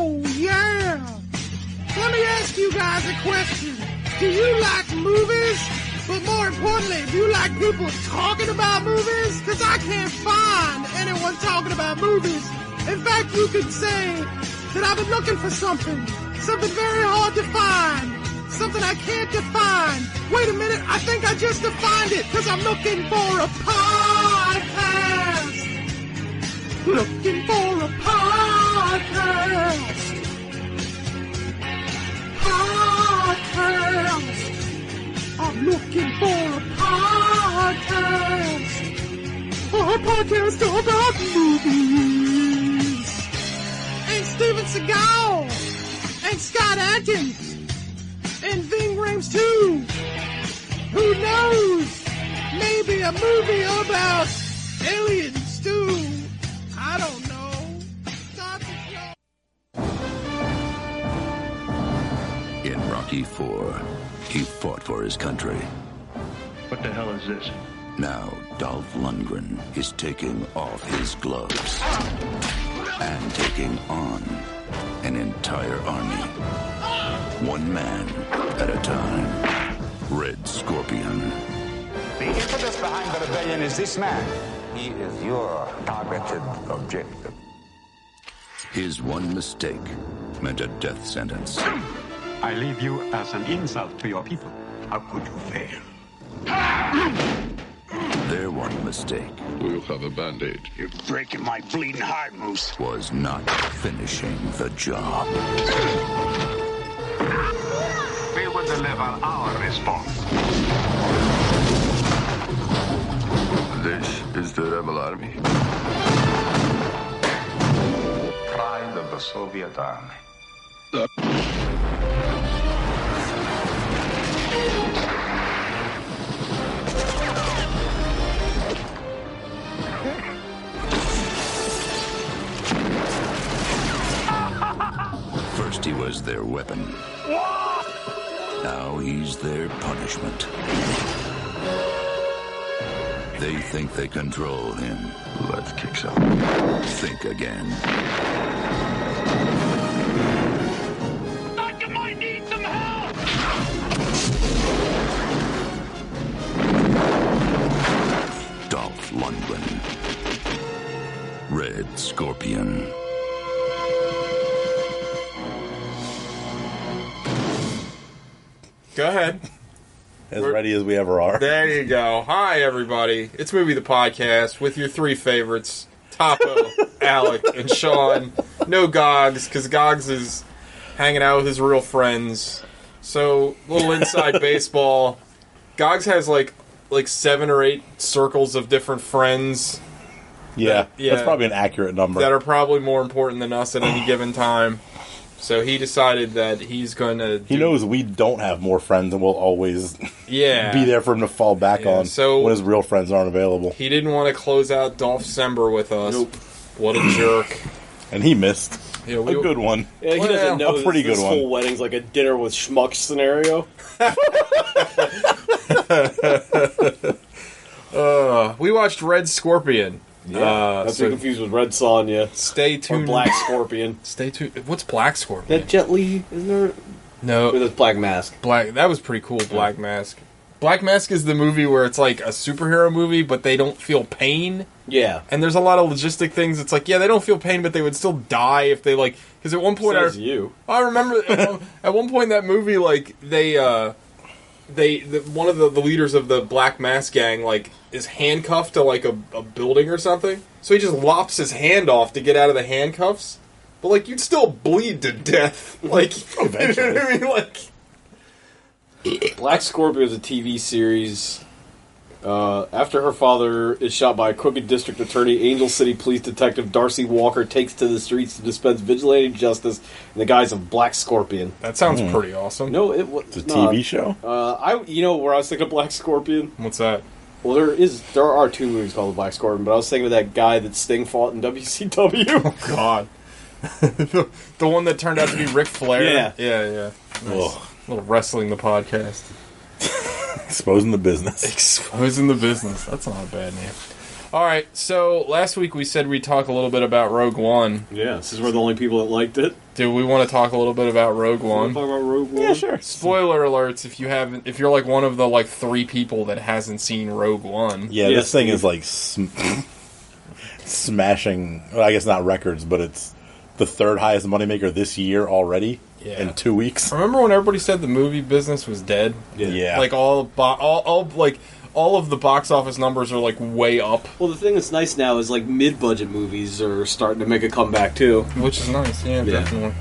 Oh, yeah. Let me ask you guys a question. Do you like movies? But more importantly, do you like people talking about movies? Because I can't find anyone talking about movies. In fact, you could say that I've been looking for something very hard to find, something I can't define. Wait a minute, I think I just defined it, because I'm looking for a podcast. Looking for a podcast. Podcast. I'm looking for a podcast. A podcast about movies. And Steven Seagal. And Scott Adkins. And Ving Rhames too. Who knows? Maybe a movie about aliens too. I don't know. In Rocky IV, he fought for his country. What the hell is this? Now, Dolph Lundgren is taking off his gloves and taking on an entire army. One man at a time. Red Scorpion. The impetus behind the rebellion is this man. He is your targeted objective. His one mistake meant a death sentence. I leave you as an insult to your people. How could you fail? Their one mistake. We'll have a band-aid. You're breaking my bleeding heart, Moose. Was not finishing the job. We will deliver our response. This is the rebel army. Pride of the Soviet army. First he was their weapon. Now he's their punishment. They think they control him. Let's kick some. Think again. You might need some help! Dolph Lundgren. Red Scorpion. Go ahead. As ready as we ever are. There you go. Hi, everybody. It's Movie the Podcast with your three favorites, Topo, Alec, and Sean. No Gogs, because Gogs is hanging out with his real friends. So, little inside baseball. Gogs has like 7 or 8 circles of different friends. Yeah, that's probably an accurate number. That are probably more important than us at any given time. So he decided that he's going to... He knows we don't have more friends and we'll always be there for him to fall back on when his real friends aren't available. He didn't want to close out Dolphcember with us. Nope. What a jerk. And he missed. Yeah, a good one. Yeah, he doesn't know a pretty this good one. whole wedding's like a dinner with schmucks scenario. We watched Red Scorpion. Yeah, that's confused with Red Sonja. Stay tuned. Or Black Scorpion. Stay tuned. What's Black Scorpion? That Jet Li, isn't there? No. With his Black Mask. That was pretty cool, Black Mask. Black Mask is the movie where it's like a superhero movie, but they don't feel pain. Yeah. And there's a lot of logistic things. It's like, yeah, they don't feel pain, but they would still die if they, like... Because at one point... I remember at one point in that movie, like, one of the leaders of the Black Mask gang, like, is handcuffed to, like, a building or something. So he just lops his hand off to get out of the handcuffs. But, like, you'd still bleed to death. Like, eventually. You know what I mean? Like... Black Scorpion is a TV series. After her father is shot by a crooked district attorney, Angel City police detective Darcy Walker takes to the streets to dispense vigilante justice in the guise of Black Scorpion. That sounds pretty awesome. No, it's a TV show. Where I was thinking of Black Scorpion. What's that? Well, there are 2 movies called The Black Scorpion, but I was thinking of that guy that Sting fought in WCW. Oh God, the one that turned out to be Ric Flair. Yeah. Nice. Little wrestling the podcast. Exposing the business. Exposing the business. That's not a bad name. All right, so last week we said we'd talk a little bit about Rogue One. Yeah, this is we're the only people that liked it. Do we want to talk a little bit about Rogue One? Talk about Rogue One? Yeah, sure. Spoiler alerts if you're like one of the like 3 people that hasn't seen Rogue One. Yeah, this thing is like smashing, well, I guess not records, but it's the 3rd highest moneymaker this year already in 2 weeks. Remember when everybody said the movie business was dead? Yeah. Like all of the box office numbers are like way up. Well, the thing that's nice now is like mid-budget movies are starting to make a comeback too, which is nice. Yeah, definitely.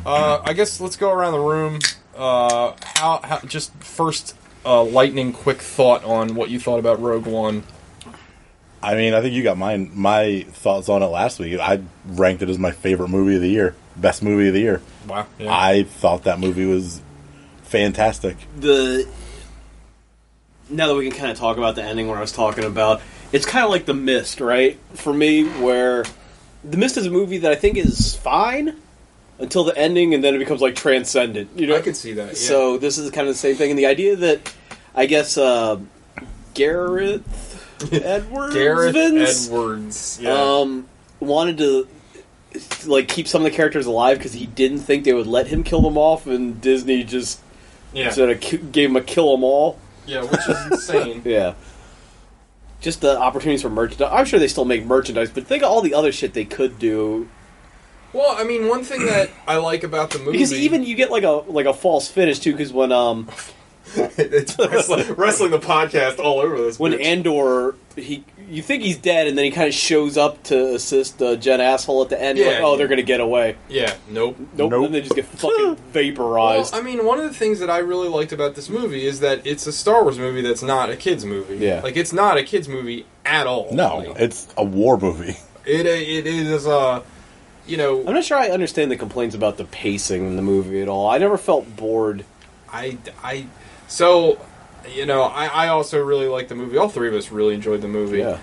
I guess let's go around the room. How just first lightning quick thought on what you thought about Rogue One. I mean, I think you got my thoughts on it last week. I ranked it as my favorite movie of the year, best movie of the year. Wow! Yeah. I thought that movie was fantastic. Now that we can kind of talk about the ending where I was talking about, it's kind of like The Mist, right? For me, where The Mist is a movie that I think is fine until the ending, and then it becomes like transcendent. You know, I can see that. Yeah. So this is kind of the same thing, and the idea that I guess Gareth Edwards, wanted to like keep some of the characters alive because he didn't think they would let him kill them off, and Disney just sort of gave him a kill them all. Yeah, which is insane. Yeah. Just the opportunities for merchandise. I'm sure they still make merchandise, but think of all the other shit they could do. Well, I mean, one thing that I like about the movie... Because even you get like a false finish, too, because when... it's wrestling the podcast all over this. When bitch. Andor, you think he's dead, and then he kind of shows up to assist Jen Asshole at the end. Yeah, like, they're going to get away. Yeah, nope. And they just get fucking vaporized. Well, I mean, one of the things that I really liked about this movie is that it's a Star Wars movie that's not a kids movie. Yeah, like it's not a kids movie at all. No, it's a war movie. It is you know. I'm not sure I understand the complaints about the pacing in the movie at all. I never felt bored. So, you know, I also really liked the movie. All 3 of us really enjoyed the movie. Yeah.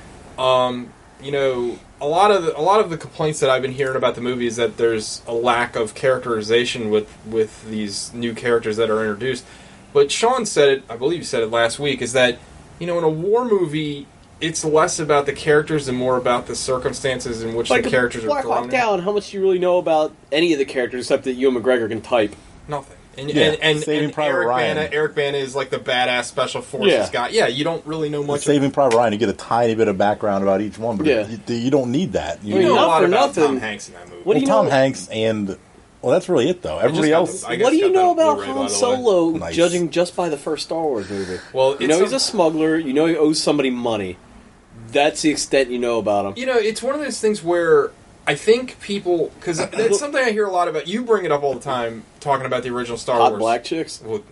You know, a lot of the complaints that I've been hearing about the movie is that there's a lack of characterization with these new characters that are introduced. But Sean said it, I believe you said it last week, is that, you know, in a war movie, it's less about the characters and more about the circumstances in which the characters are thrown in. Down, how much do you really know about any of the characters except that Ewan McGregor can type? Nothing. And Eric Bana is like the badass special forces guy. Yeah, you don't really know much. Saving Private Ryan, you get a tiny bit of background about each one, but you don't need that. You know a lot about Tom Hanks in that movie. Tom Hanks and... Well, that's really it, though. Everybody else... What do you know about Han Solo, judging just by the first Star Wars movie? Well, you know he's a smuggler. You know he owes somebody money. That's the extent you know about him. You know, it's one of those things where... I think people, because that's something I hear a lot about. You bring it up all the time, talking about the original Star Wars. Hot black chicks? Well,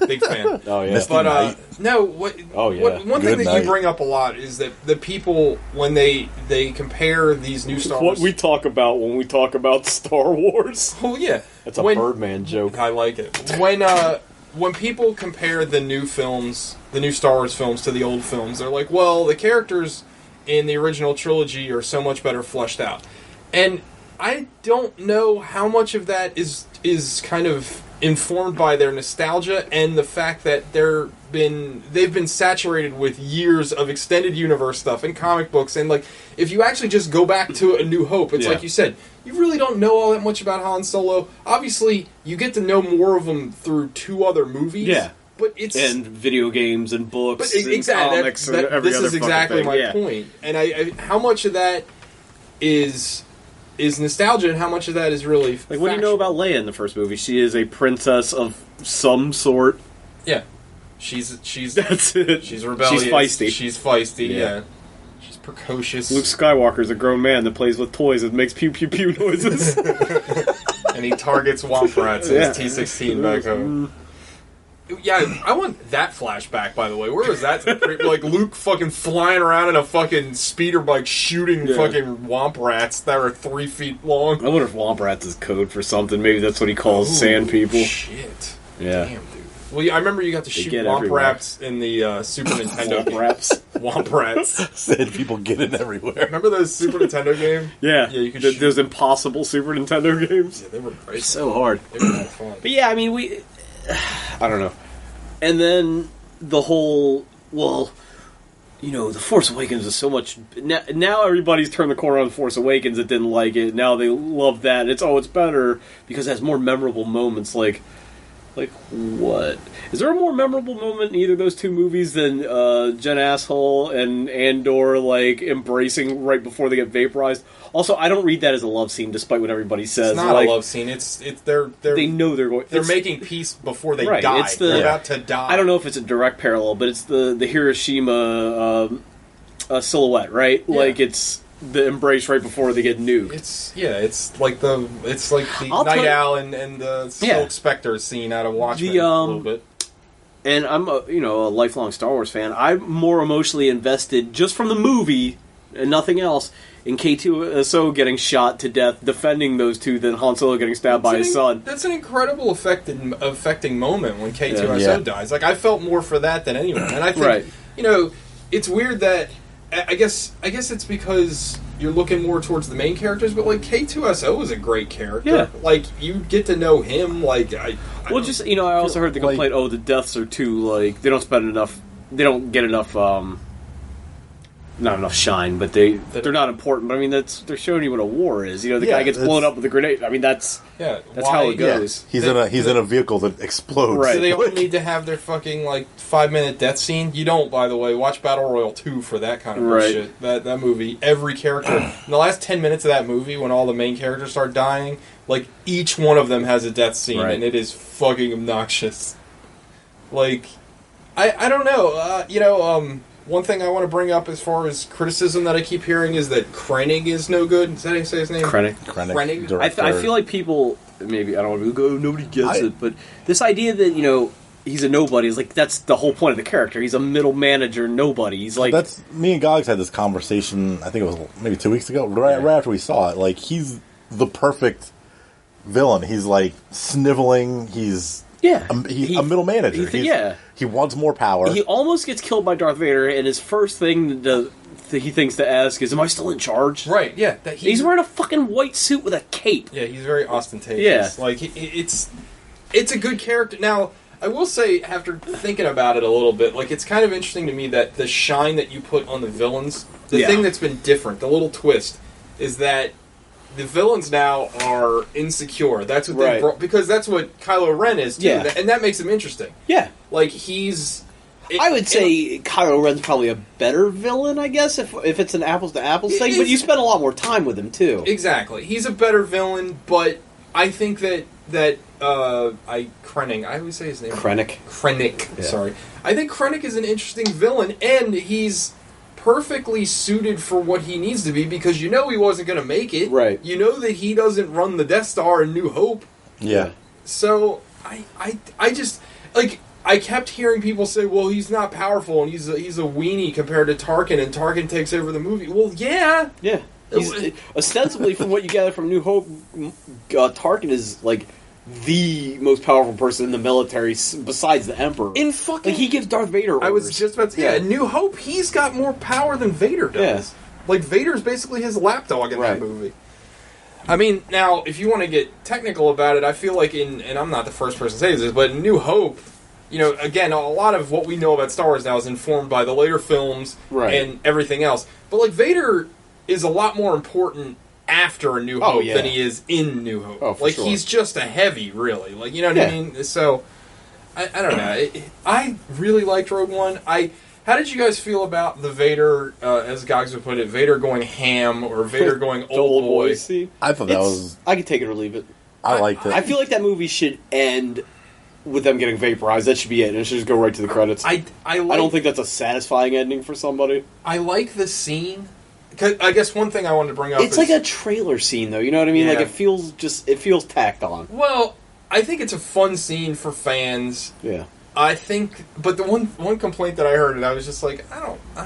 big fan. Oh, yeah. But, no, one thing that you bring up a lot is that the people, when they compare these new Star Wars... What we talk about when we talk about Star Wars. Oh, yeah. That's a Birdman joke. I like it. When people compare the new films, the new Star Wars films to the old films, they're like, well, the characters... in the original trilogy are so much better fleshed out. And I don't know how much of that is kind of informed by their nostalgia and the fact that they've been saturated with years of extended universe stuff and comic books, and like if you actually just go back to A New Hope, it's like you said, you really don't know all that much about Han Solo. Obviously, you get to know more of him through 2 other movies. Yeah. But it's and video games and books and comics and every this other is exactly my point. And I how much of that is nostalgia and how much of that is really like what do you know about Leia in the first movie? She is a princess of some sort. Yeah, she's that's it. She's rebellious. She's feisty. Yeah. She's precocious. Luke Skywalker's a grown man that plays with toys and makes pew pew pew noises. And he targets Womp Rats in his T-16 back home. Yeah, I want that flashback, by the way. Where was that? Like, Luke fucking flying around in a fucking speeder bike shooting fucking Womp Rats that are 3 feet long. I wonder if Womp Rats is code for something. Maybe that's what he calls sand people. Shit. Yeah. Damn, dude. Well, I remember you got to shoot Womp Rats in the Super Nintendo game. Womp Rats. Sand people get in everywhere. Remember those Super Nintendo games? Yeah. Yeah, you could those impossible Super Nintendo games? Yeah, they were great. So hard. They were fun. But yeah, I mean, I don't know. And then the whole, The Force Awakens is so much... Now everybody's turned the corner on The Force Awakens that didn't like it. Now they love that. It's better because it has more memorable moments. Like what? Is there a more memorable moment in either of those two movies than Jen Asshole and Andor, embracing right before they get vaporized? Also, I don't read that as a love scene, despite what everybody says. It's not a love scene. They know they're going... They're making peace before they right, die. They're about to die. I don't know if it's a direct parallel, but it's the Hiroshima silhouette, right? Yeah. It's the embrace right before they get nuked. It's like the Night Owl and the Silk Spectre scene out of Watchmen a little bit. And I'm a lifelong Star Wars fan. I'm more emotionally invested just from the movie and nothing else in K2SO getting shot to death defending those two than Han Solo getting stabbed by his son. That's an incredible affecting moment when K2SO dies. I felt more for that than anyone. And I think it's weird that I guess it's because you're looking more towards the main characters, but K2SO is a great character. Yeah. You get to know him. I also heard the complaint. The deaths are too they don't spend enough. They don't get enough. Not enough shine, but they're not important. But I mean, they're showing you what a war is. The guy gets blown up with a grenade. I mean, that's how it goes. Yeah. He's in a vehicle that explodes. Right. Do they all need to have their fucking 5-minute death scene? You don't, by the way. Watch Battle Royale 2 for that kind of bullshit. That movie, every character in the last 10 minutes of that movie, when all the main characters start dying, each one of them has a death scene, and it is fucking obnoxious. I don't know. One thing I want to bring up as far as criticism that I keep hearing is that Krennic is no good. Is that how you say his name? Krennic. I feel like people, maybe, I don't want to go, nobody gets it, but this idea that, he's a nobody is that's the whole point of the character. He's a middle manager nobody. He's that's me and Gogs had this conversation, I think it was maybe 2 weeks ago, right after we saw it. He's the perfect villain. He's sniveling, he's a middle manager. He wants more power. He almost gets killed by Darth Vader, and his first thing that he thinks to ask is, "Am I still in charge?" Right? Yeah. He's wearing a fucking white suit with a cape. Yeah, he's very ostentatious. Yeah. It's a good character. Now, I will say, after thinking about it a little bit, it's kind of interesting to me that the shine that you put on the villains, the thing that's been different, the little twist, is that the villains now are insecure. That's what they brought, because that's what Kylo Ren is too, and that makes him interesting. Yeah, he's. I would say Kylo Ren's probably a better villain, I guess, if it's an apples to apples thing. But you spend a lot more time with him too. Exactly, he's a better villain, but I think that Krennic. I always say his name. Krennic. Yeah. Sorry, I think Krennic is an interesting villain, and he's perfectly suited for what he needs to be, because he wasn't going to make it. Right. That he doesn't run the Death Star in New Hope. Yeah. So I just I kept hearing people say, "Well, he's not powerful and he's a weenie compared to Tarkin, and Tarkin takes over the movie." Well, yeah. Yeah. He's, ostensibly, from what you gather from New Hope, Tarkin is the most powerful person in the military besides the Emperor. In fucking... he gives Darth Vader orders. I was just about to say, in New Hope, he's got more power than Vader does. Yeah. Vader's basically his lapdog in that movie. I mean, now, if you want to get technical about it, I feel and I'm not the first person to say this, but in New Hope, again, a lot of what we know about Star Wars now is informed by the later films and everything else. But, Vader is a lot more important after A New Hope than he is in New Hope. Oh, for sure. He's just a heavy, really. You know what I mean? So, I don't know. I really liked Rogue One. How did you guys feel about the Vader, as Gogs would put it, Vader going ham or Vader going old boy? I thought that was... I could take it or leave it. I liked it. I feel like that movie should end with them getting vaporized. That should be it. And it should just go right to the credits. I don't think that's a satisfying ending for somebody. I like the scene. I guess one thing I wanted to bring up is... It's a trailer scene, though. You know what I mean? Yeah. It feels tacked on. Well, I think it's a fun scene for fans. Yeah. I think... But the one complaint that I heard, and I was just I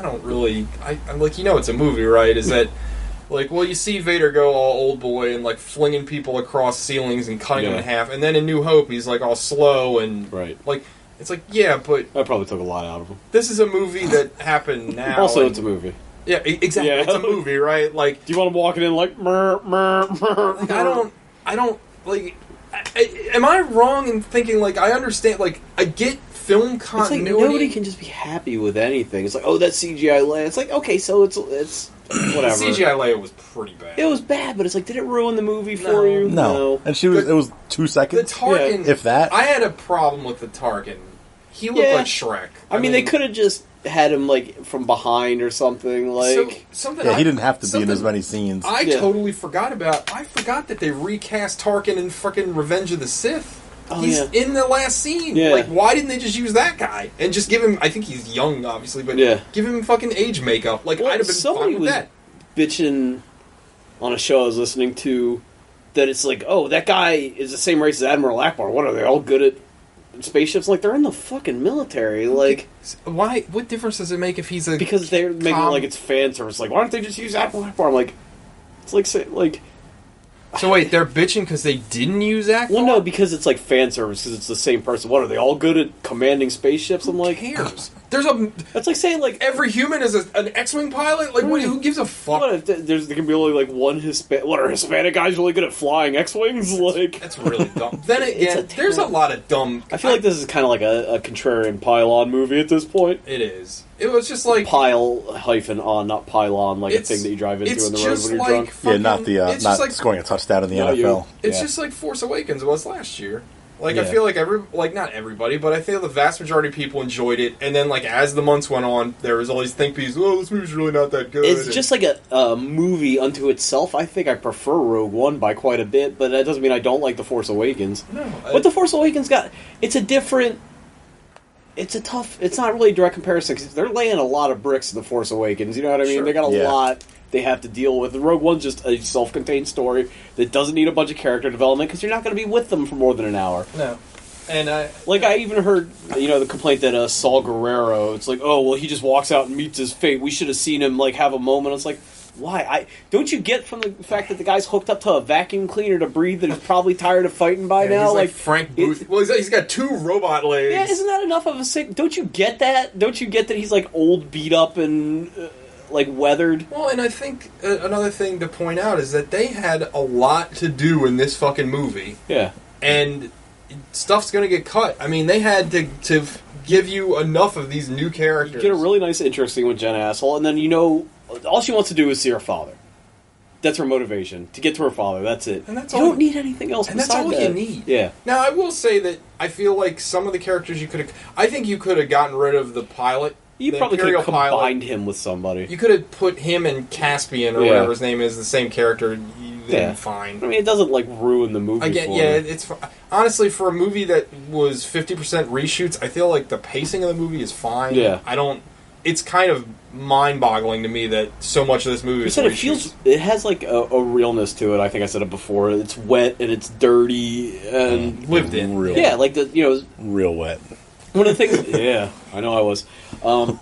don't really... I'm it's a movie, right? Is that... you see Vader go all old boy and, flinging people across ceilings and cutting them in half. And then in New Hope, he's, all slow and... Right. It's yeah, but... That probably took a lot out of him. This is a movie that happened now. Also, it's a movie. Yeah, exactly. Yeah. It's a movie, right? Do you want him walking in am I wrong in thinking, like, I understand, like, I get film continuity. It's like nobody can just be happy with anything. It's like, oh, that CGI Leia. It's like, okay, so it's whatever. CGI Leia was pretty bad. It was bad, but it's like, did it ruin the movie for you? No. And it was 2 seconds. The Tarkin, if that. I had a problem with the Tarkin. He looked like Shrek. I mean, they could have just had him, like, from behind or something, like... he didn't have to be in as many scenes. I totally forgot about... I forgot that they recast Tarkin in fucking Revenge of the Sith. He's in the last scene. Yeah. Like, why didn't they just use that guy? And just give him... I think he's young, obviously, but give him fucking age makeup. Like, I'd have been fine with that. Bitching on a show I was listening to that it's like, oh, that guy is the same race as Admiral Akbar. What, are they all good at spaceships? Like, they're in the fucking military. Like, why? What difference does it make if he's a... Because they're making it like it's fan service. Like, why don't they just use Admiral Akbar? I'm like... It's like, say, like... So wait, they're bitching because they didn't use Akbar? Well, no, because it's like fan service, because it's the same person. What, are they all good at commanding spaceships? I'm like... Who cares? There's a... That's like saying, like... Every human is an X-Wing pilot? Like, who gives a fuck? What if there can be only, like, one Hispanic... What, are Hispanic guys really good at flying X-Wings? Like... That's really dumb. Then again, there's a lot of dumb... I feel like this is kind of like a contrarian pile-on movie at this point. It is. It was just like... Pile-on, not pylon, like a thing that you drive into on the road when you're drunk. Fucking, not not scoring a touchdown in the NFL. It's just like Force Awakens was last year. Like, I feel like not everybody, but I feel the vast majority of people enjoyed it. And then, like, as the months went on, there was all these think pieces, oh, this movie's really not that good. It's just like a movie unto itself. I think I prefer Rogue One by quite a bit, but that doesn't mean I don't like The Force Awakens. No. But The Force Awakens it's a different... It's not really a direct comparison, because they're laying a lot of bricks in The Force Awakens, you know what I mean? Sure. They got a lot they have to deal with. The Rogue One's just a self-contained story that doesn't need a bunch of character development, because you're not going to be with them for more than an hour. No. And I even heard, the complaint that Saul Guerrero, it's like, oh, well, he just walks out and meets his fate. We should have seen him, like, have a moment. It's like, why? Don't you get from the fact that the guy's hooked up to a vacuum cleaner to breathe that he's probably tired of fighting by now? He's like Frank Booth. Well, he's got 2 robot legs. Yeah, isn't that enough of a sick... Don't you get that? Don't you get that he's, like, old, beat up, and... like, weathered? Well, and I think another thing to point out is that they had a lot to do in this fucking movie. Yeah. And stuff's gonna get cut. I mean, they had to give you enough of these new characters. You get a really nice, interesting with Jen Asshole, and then, all she wants to do is see her father. That's her motivation. To get to her father, that's it. And that's you don't need anything else besides that. And that's all you need. Yeah. Now, I will say that I feel like some of the characters I think you could have gotten rid of the pilot. You probably could have combined him with somebody. You could have put him and Caspian, or whatever his name is, the same character. Fine. I mean, it doesn't, like, ruin the movie it's... Honestly, for a movie that was 50% reshoots, I feel like the pacing of the movie is fine. Yeah. It's kind of mind-boggling to me that so much of this movie is reshoots. It has, like, a realness to it. I think I said it before. It's wet, and it's dirty, and... lived in. Real. Yeah, like, real wet. One of the things... yeah, I know I was. One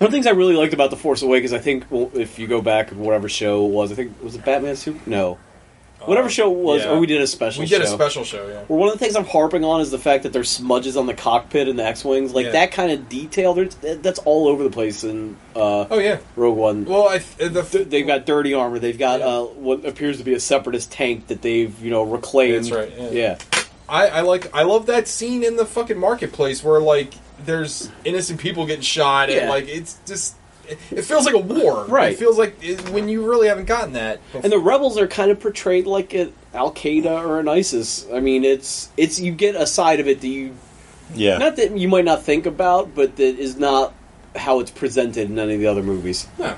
of the things I really liked about The Force Awakens, I think, if you go back and whatever show it was, I think, was it Batman Super? No. Whatever show it was, or we did a special show. We did a special show, yeah. Well, one of the things I'm harping on is the fact that there's smudges on the cockpit and the X-Wings. Like, that kind of detail, that's all over the place in Rogue One. Well, they've got dirty armor. They've got what appears to be a Separatist tank that they've, reclaimed. That's right, yeah. I love that scene in the fucking marketplace where, like, there's innocent people getting shot, and, like, it's just... It feels like a war. Right. It feels like when you really haven't gotten that. And the rebels are kind of portrayed like an Al-Qaeda or an ISIS. I mean, it's you get a side of it that you... Yeah. Not that you might not think about, but that is not how it's presented in any of the other movies. No.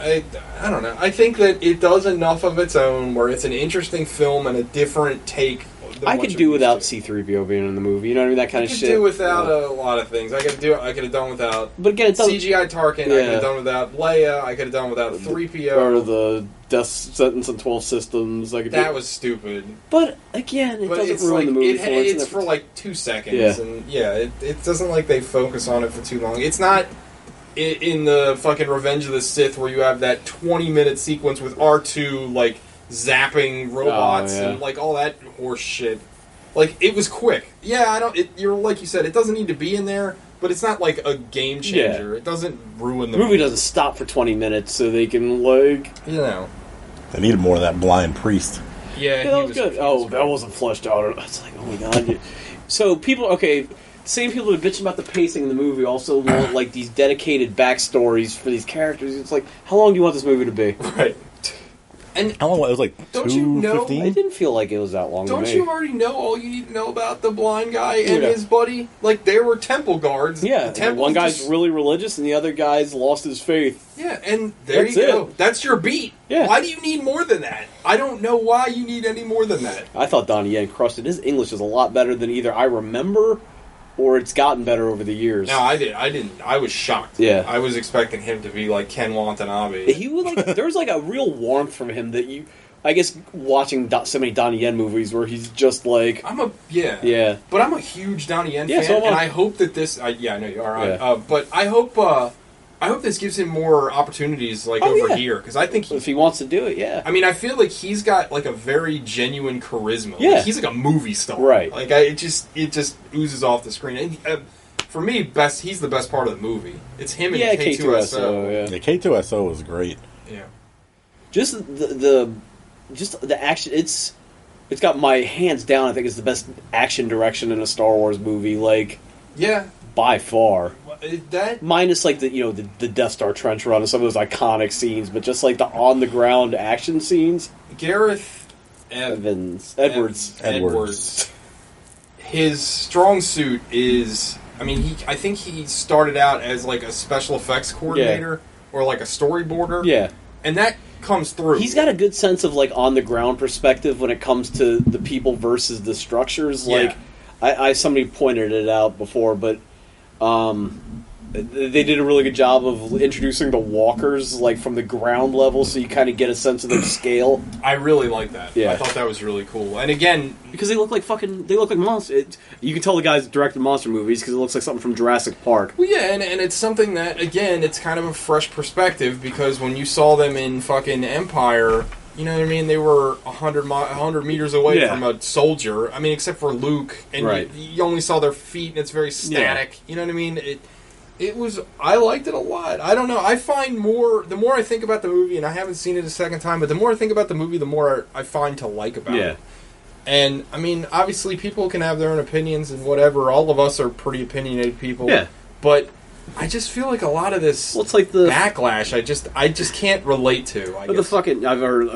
I don't know. I think that it does enough of its own where it's an interesting film and a different take. I could do without C-3PO being in the movie. You know what I mean? That kind of shit. I could do without a lot of things. I could have done without. But again, it doesn't... CGI Tarkin. I could have done without Leia. I could have done without 3PO. Or the death sentence in 12 systems. That was stupid. But again, it doesn't ruin the movie. It's for like 2 seconds, and it doesn't like they focus on it for too long. It's not in the fucking Revenge of the Sith where you have that 20-minute sequence with R2 like zapping robots and like all that horse shit. Like, it was quick. Yeah, you're like you said, it doesn't need to be in there, but it's not like a game changer. Yeah. It doesn't ruin the movie. Doesn't stop for 20 minutes so they can, like... They needed more of that blind priest. Yeah, that was good. Oh, that wasn't fleshed out. It's like, oh my god. So people, same people that are bitching about the pacing in the movie also want like these dedicated backstories for these characters. It's like, how long do you want this movie to be? Right. And how long? It was like don't you know? 2:15? It didn't feel like it was that long. Don't to me. you already know all you need to know about the blind guy and his buddy? Like, they were temple guards. Yeah, and one guy's really religious and the other guy's lost his faith. Yeah, and there you go. That's your beat. Yeah. Why do you need more than that? I don't know why you need any more than that. I thought Donnie Yen crushed it. His English is a lot better than either I remember or it's gotten better over the years. No, I didn't. I was shocked. Yeah. I was expecting him to be like Ken Watanabe. He was like, there was like a real warmth from him that you... I guess watching so many Donnie Yen movies where he's just like... Yeah. But I'm a huge Donnie Yen fan, so and I hope that this... I know you are. Yeah. But I hope this gives him more opportunities over here, because I think... if he wants to do it, yeah. I mean, I feel like he's got like a very genuine charisma. Yeah. Like, he's like a movie star. Right. Like, it just oozes off the screen. And, for me, he's the best part of the movie. It's him and K2SO. Yeah, K2SO was great. Yeah. Just the action, it's got my hands down. I think it's the best action direction in a Star Wars movie. Like, yeah, by far. That minus like the Death Star trench run and some of those iconic scenes, but just like the on the ground action scenes. Gareth Edwards. His strong suit is. I mean, I think he started out as like a special effects coordinator or like a storyboarder. Yeah, and that comes through. He's got a good sense of like on the ground perspective when it comes to the people versus the structures. Like somebody pointed it out before, but they did a really good job of introducing the walkers like from the ground level, so you kind of get a sense of their scale. I really like that. Yeah. I thought that was really cool. And again, because they look like monsters. You can tell the guys directed monster movies because it looks like something from Jurassic Park. Well, yeah, and it's something that, again, it's kind of a fresh perspective, because when you saw them in fucking Empire, you know what I mean? They were 100 meters away from a soldier. I mean, except for Luke, and you only saw their feet, and it's very static. Yeah. You know what I mean? It was... I liked it a lot. I don't know. I find the more I think about the movie, and I haven't seen it a second time, but the more I think about the movie, the more I find to like about it. And, I mean, obviously people can have their own opinions and whatever. All of us are pretty opinionated people. Yeah. But I just feel like a lot of this like the backlash I just can't relate to. I guess. The fucking... I've heard,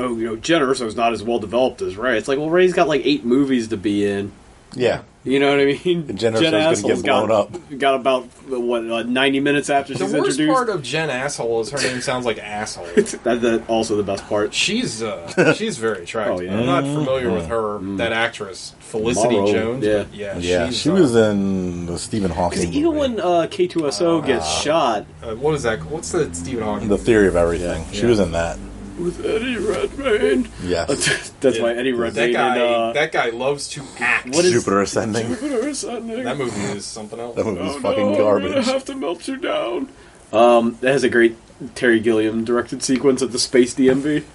Jen Erso's not as well developed as Ray. It's like, well, Ray's got like 8 movies to be in. Yeah. You know what I mean? Jen Erso's going to get blown up. Got about, 90 minutes after she's introduced. The worst part of Jen Asshole is her name sounds like asshole. That's also the best part. She's very attractive. Oh, yeah. I'm not familiar with her, that actress, Felicity Jones. Yeah, she was in the Stephen Hawking movie. Even when K2SO gets shot... what is that? What's the Stephen Hawking The Theory of Everything. Yeah. She was in that. With Eddie Redmayne. Yes. That's why Eddie Redmayne. That guy loves to act. What is Jupiter Ascending? That movie is something else. That movie is fucking garbage. I'm gonna have to melt you down. It has a great Terry Gilliam directed sequence at the Space DMV.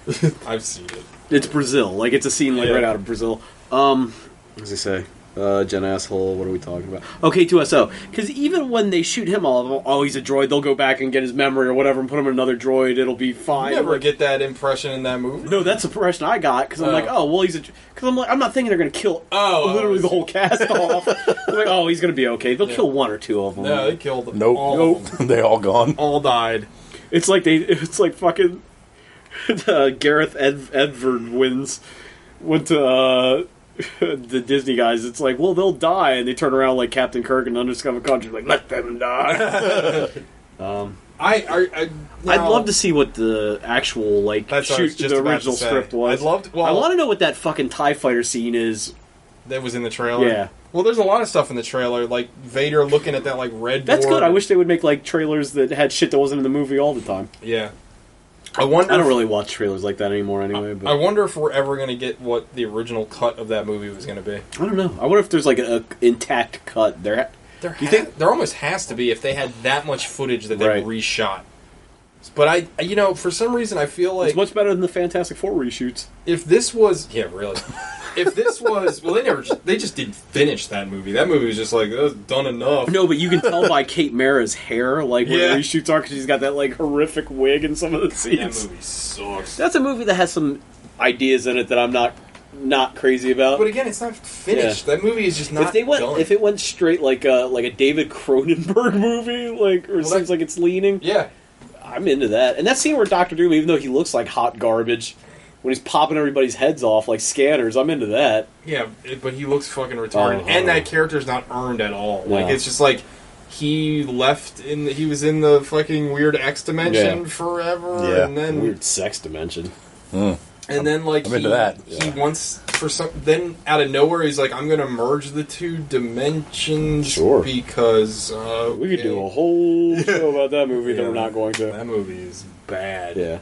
I've seen it. It's Brazil. Like, it's a scene right out of Brazil. What does he say? Jen Asshole, what are we talking about? Okay, K2SO. Because even when they shoot him he's a droid, they'll go back and get his memory or whatever and put him in another droid, it'll be fine. You never get that impression in that movie? No, that's the impression I got, because I'm like, he's a... Because I'm like, I'm not thinking they're going to kill literally the whole cast off. I'm like, he's going to be okay. They'll kill 1 or 2 of them. No, they killed them. Nope. They all gone. All died. It's like fucking... Gareth Edwards went to... the Disney guys, it's like, well, they'll die, and they turn around like Captain Kirk in Undiscovered Country, like, let them die. I'd love to see what the actual the original script was. I want to know what that fucking TIE fighter scene is. That was in the trailer. Yeah. Well, there's a lot of stuff in the trailer, like Vader looking at that red. That's board. good. I wish they would make trailers that had shit that wasn't in the movie all the time. Yeah. I don't really watch trailers like that anymore anyway. But I wonder if we're ever going to get what the original cut of that movie was going to be. I don't know. I wonder if there's an intact cut. There almost has to be if they had that much footage that they reshot. But for some reason I feel like... It's much better than the Fantastic Four reshoots. If this was... Yeah, really. If this was... Well, they just didn't finish that movie. That movie was just like, that was done enough. No, but you can tell by Kate Mara's hair, where the reshoots are, because she's got that, horrific wig in some of the scenes. That movie sucks. That's a movie that has some ideas in it that I'm not not crazy about. But again, it's not finished. That movie is just not. If it went straight like a David Cronenberg movie, seems like it's leaning. Yeah, I'm into that. And that scene where Doctor Doom, even though he looks like hot garbage, when he's popping everybody's heads off like scanners, I'm into that. Yeah, but he looks fucking retarded, and that character's not earned at all. Like it's just like he was in the fucking weird X dimension forever, and then weird sex dimension. And then I'm into that. He wants for some. Then out of nowhere, he's like, "I'm going to merge the two dimensions because we could do a whole show about that movie that we're not going to." That movie is bad. Yeah.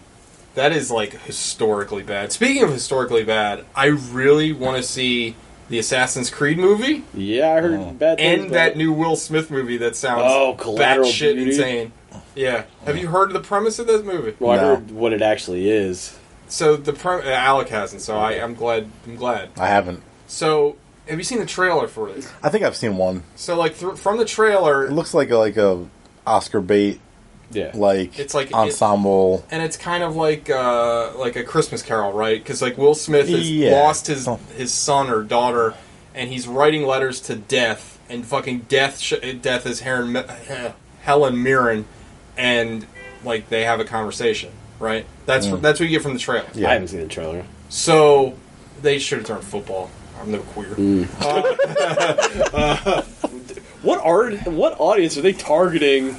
That is, historically bad. Speaking of historically bad, I really want to see the Assassin's Creed movie. Yeah, I heard bad things. And that new Will Smith movie that sounds Collateral batshit Beauty. Insane. Yeah. Have you heard of the premise of this movie? Well, I heard what it actually is. So, Alec hasn't, so I'm glad. I haven't. So, have you seen the trailer for it? I think I've seen one. So, from the trailer... It looks like a Oscar bait. Yeah, it's like ensemble, and it's kind of like a Christmas Carol, right? Because Will Smith has lost his son or daughter, and he's writing letters to death, and fucking death is Helen Mirren, and they have a conversation, right? That's what you get from the trailer. Yeah. I haven't seen the trailer, so they should have turned football. I'm no queer. What audience are they targeting?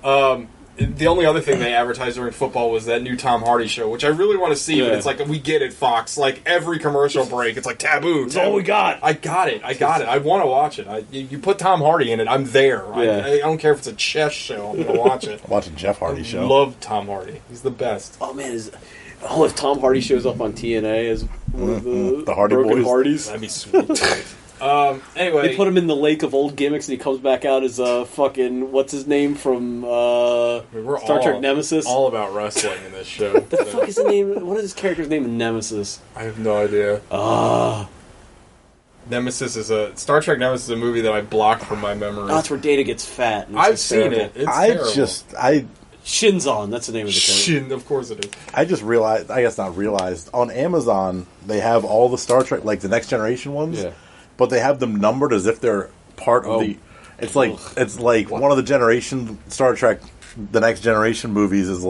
The only other thing they advertised during football was that new Tom Hardy show, which I really want to see, but it's we get it, Fox. Every commercial break, it's taboo. That's all we got. I got it. I want to watch it. You put Tom Hardy in it, I'm there. Yeah. I don't care if it's a chess show, I'm going to watch it. Watch a Jeff Hardy show. Love Tom Hardy. He's the best. Oh, man. If Tom Hardy shows up on TNA as one of the Hardy Broken Boys. Hardys. That'd be sweet. Anyway, they put him in the lake of old gimmicks, and he comes back out as fucking what's his name from Star Trek Nemesis. All about wrestling in this show. The fuck is the name? What is his character's name in Nemesis? I have no idea. Nemesis is Star Trek Nemesis is a movie that I blocked from my memory. Oh, that's where Data gets fat. I've seen it. It's terrible. Shinzon. That's the name of the character. Shin, of course it is. I just realized. I guess not realized. On Amazon, they have all the Star Trek, the Next Generation ones. Yeah. But they have them numbered as if they're part of the. It's like one of the generation Star Trek, the Next Generation movies is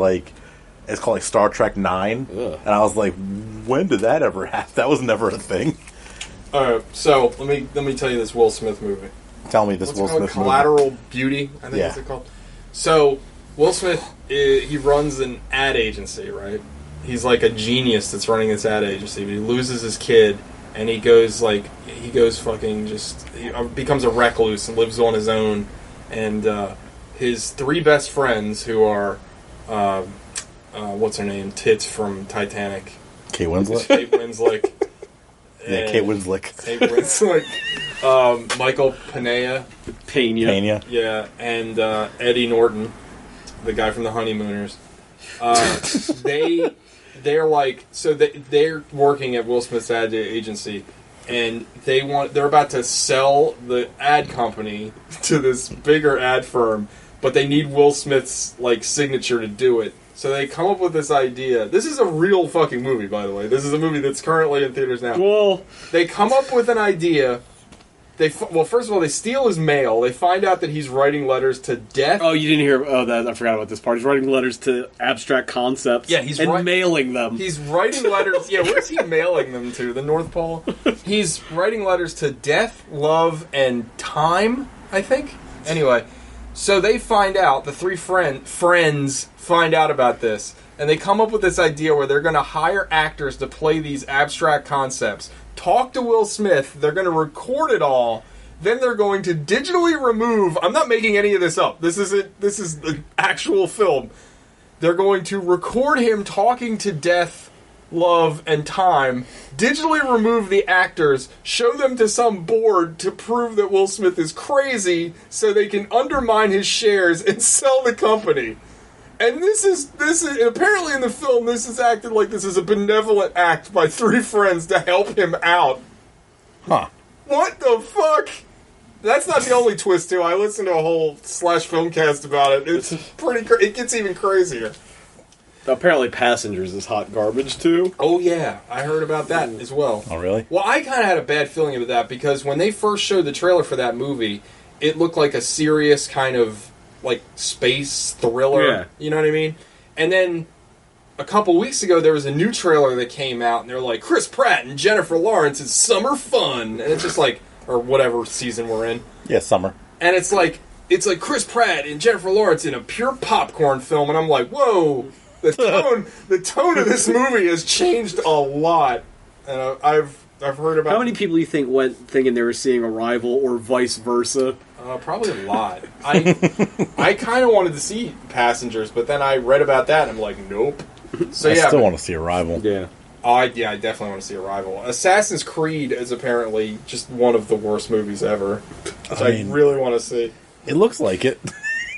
it's called Star Trek 9, and I was like, when did that ever happen? That was never a thing. All right, so let me tell you this Will Smith movie. Tell me this What's Will it called? Smith Collateral movie. Beauty, I think that's what it's called. So Will Smith, he runs an ad agency, right? He's like a genius that's running this ad agency, but he loses his kid. And he becomes a recluse and lives on his own. And his three best friends, who are, what's her name? Tits from Titanic. Kate Winslet? Kate Winslet. Kate Winslet. Kate Winslet. Michael Pena. Yeah, and Eddie Norton, the guy from The Honeymooners. They're working at Will Smith's ad agency, and they're about to sell the ad company to this bigger ad firm, but they need Will Smith's signature to do it. So they come up with this idea. This is a real fucking movie, by the way. This is a movie that's currently in theaters now. Well, they come up with an idea. First of all, they steal his mail. They find out that he's writing letters to death. Oh, you didn't hear? I forgot about this part. He's writing letters to abstract concepts. Yeah, he's mailing them. He's writing letters. Yeah, where's he mailing them to? The North Pole. He's writing letters to death, love, and time. I think. Anyway, so they find out. The three friends find out about this, and they come up with this idea where they're going to hire actors to play these abstract concepts. Talk to Will Smith. They're going to record it all. Then they're going to digitally remove. I'm not making any of this up. This is the actual film. They're going to record him talking to death, love, and time. Digitally remove the actors. Show them to some board to prove that Will Smith is crazy, so they can undermine his shares and sell the company. And this is apparently in the film, this is acted like this is a benevolent act by three friends to help him out. Huh. What the fuck? That's not the only twist, too. I listened to a whole /filmcast about it. It's pretty it gets even crazier. Apparently Passengers is hot garbage, too. Oh, yeah. I heard about that as well. Oh, really? Well, I kind of had a bad feeling about that because when they first showed the trailer for that movie, it looked like a serious kind of, like, space thriller. Yeah. You know what I mean? And then a couple weeks ago, there was a new trailer that came out, and they're like, Chris Pratt and Jennifer Lawrence is summer fun. And it's just like, or whatever season we're in. Yeah, summer. And it's like Chris Pratt and Jennifer Lawrence in a pure popcorn film, and I'm like, whoa, the tone of this movie has changed a lot. And I've heard about... How many people do you think went thinking they were seeing Arrival or vice versa? Probably a lot. I kind of wanted to see Passengers, but then I read about that, and I'm like, nope. So I still want to see Arrival. Yeah. I definitely want to see Arrival. Assassin's Creed is apparently just one of the worst movies ever, which I really want to see. It looks like it.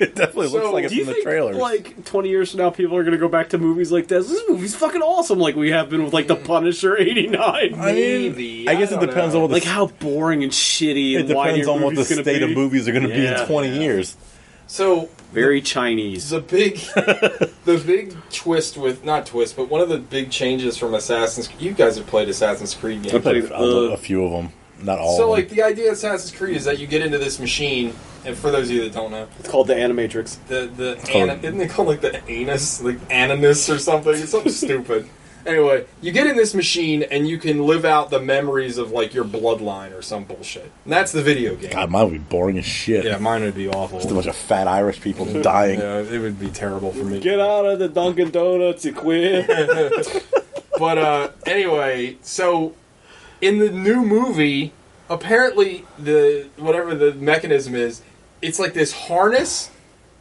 It definitely looks like it's in the trailers. Like 20 years from now, people are going to go back to movies like this? This movie's fucking awesome, like we have been with like The Punisher '89. Maybe. I guess it depends on what like how boring and shitty. It depends on what the state of movies are going to be in 20 years. So very Chinese. The big twist with not twist, but one of the big changes from Assassin's Creed. You guys have played Assassin's Creed games. I played a few of them, not all. So of them. like the idea of Assassin's Creed is that you get into this machine, and for those of you that don't know, it's called the Animatrix. Isn't it called like the anus, like Ananus or something? It's something stupid. Anyway, you get in this machine and you can live out the memories of like your bloodline or some bullshit. And that's the video game. God, mine would be boring as shit. Yeah, mine would be awful. Just a bunch of fat Irish people dying. Yeah, it would be terrible for me. Get out of the Dunkin' Donuts, you quit. But anyway, so in the new movie, apparently whatever the mechanism is, it's like this harness.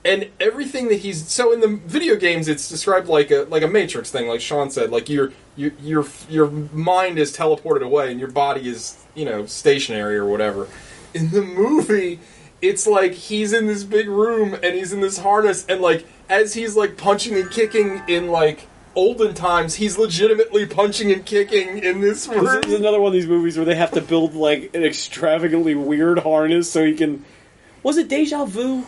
And everything that so in the video games, it's described like a Matrix thing, like Sean said. Like your mind is teleported away, and your body is stationary or whatever. In the movie, it's like he's in this big room and he's in this harness, and like as he's like punching and kicking in like olden times, he's legitimately punching and kicking in this room. This is another one of these movies where they have to build like an extravagantly weird harness so he can. Was it Deja Vu?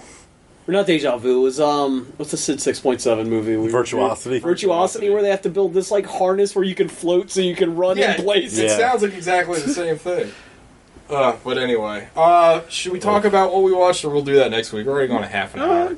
Or not Deja Vu, it was, what's the Sid 6.7 movie? Virtuosity. Virtuosity, where they have to build this, like, harness where you can float so you can run in places. It sounds like exactly the same thing. But anyway, should we talk about what we watched, or we'll do that next week? We're already going a half an hour.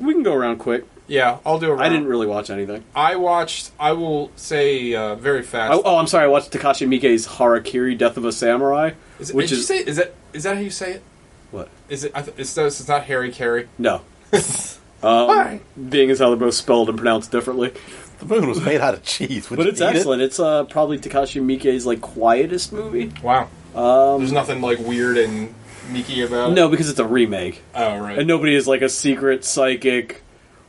We can go around quick. Yeah, I'll do a round. I didn't really watch anything. I will say very fast. Oh, I'm sorry, I watched Takashi Miike's Harakiri, Death of a Samurai. Is that how you say it? What? Is it? It's not Harry Carey. No. Being as how they're both spelled and pronounced differently. The moon was made out of cheese. But it's excellent. It's probably Takashi Miike's like quietest movie. Wow. There's nothing like weird and Miike about it? No, because it's a remake. Oh, right. And nobody is like a secret psychic,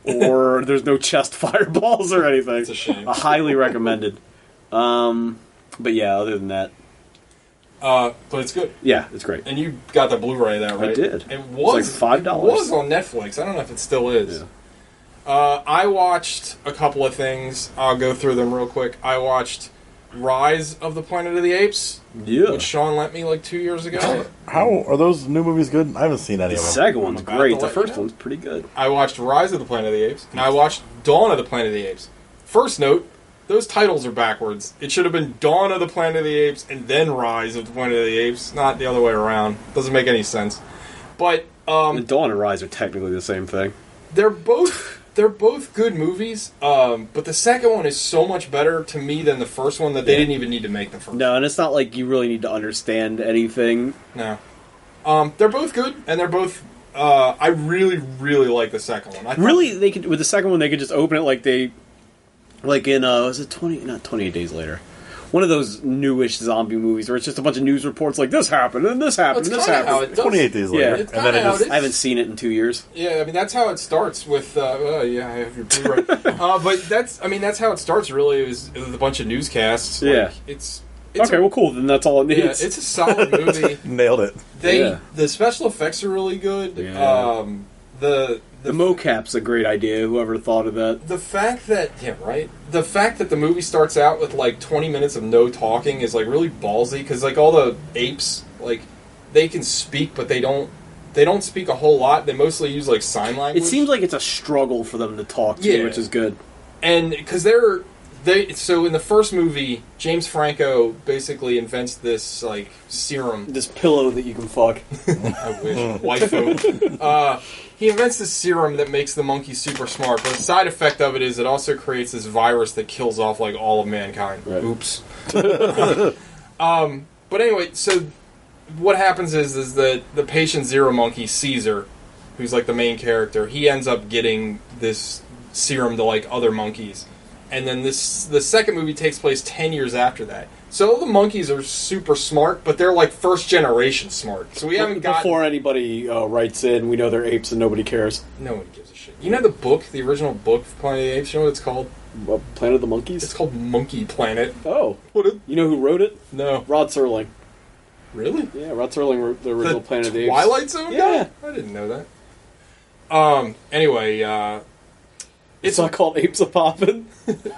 or there's no chest fireballs or anything. It's a shame. Highly recommended. But yeah, other than that. But it's good. Yeah, it's great. And you got the Blu-ray of that, right? I did. It was it's like $5. It was on Netflix. I don't know if it still is. Yeah. I watched a couple of things. I'll go through them real quick. I watched Rise of the Planet of the Apes. Yeah. Which Sean lent me like 2 years ago. How are those new movies good? I haven't seen any of them. The second one's great. The first one's pretty good. I watched Rise of the Planet of the Apes, and I watched Dawn of the Planet of the Apes. First note, those titles are backwards. It should have been Dawn of the Planet of the Apes and then Rise of the Planet of the Apes, not the other way around. Doesn't make any sense. But the Dawn and Rise are technically the same thing. They're both good movies, but the second one is so much better to me than the first one that they didn't even need to make the first. No, and it's not like you really need to understand anything. No. They're both good, and they're both. I really, really like the second one. They could with the second one they could just open it like in was it 28 Days Later, one of those newish zombie movies where it's just a bunch of news reports like this happened and this happened and this happened. 28 Days Later, and then I haven't seen it in 2 years. Yeah, I mean that's how it starts with. I have your Blu-ray, but that's how it starts. Really, is a bunch of newscasts. Yeah, it's okay. Well, cool. Then that's all it needs. Yeah, it's a solid movie. Nailed it. The special effects are really good. Yeah. The mocap's a great idea. Whoever thought of that. The fact that the movie starts out with like 20 minutes of no talking is like really ballsy because like all the apes like they can speak but they don't speak a whole lot. They mostly use like sign language. It seems like it's a struggle for them to talk to, which is good. And because so in the first movie, James Franco basically invents this like serum, this pillow that you can fuck. I wish, waifu. He invents this serum that makes the monkey super smart, but the side effect of it is it also creates this virus that kills off like all of mankind. Right. Oops. But anyway, so what happens is that the patient zero monkey, Caesar, who's like the main character, he ends up getting this serum to like other monkeys. And then the second movie takes place 10 years after that. So the monkeys are super smart, but they're like first generation smart. So we haven't got... Before anybody writes in, we know they're apes and nobody cares. Nobody gives a shit. You know the original book of Planet of the Apes? You know what it's called? Planet of the Monkeys? It's called Monkey Planet. Oh. You know who wrote it? No. Rod Serling. Really? Yeah, Rod Serling wrote the original Planet of the Apes. Twilight Zone? Yeah. I didn't know that. Anyway, it's not called Apes a Poppin'.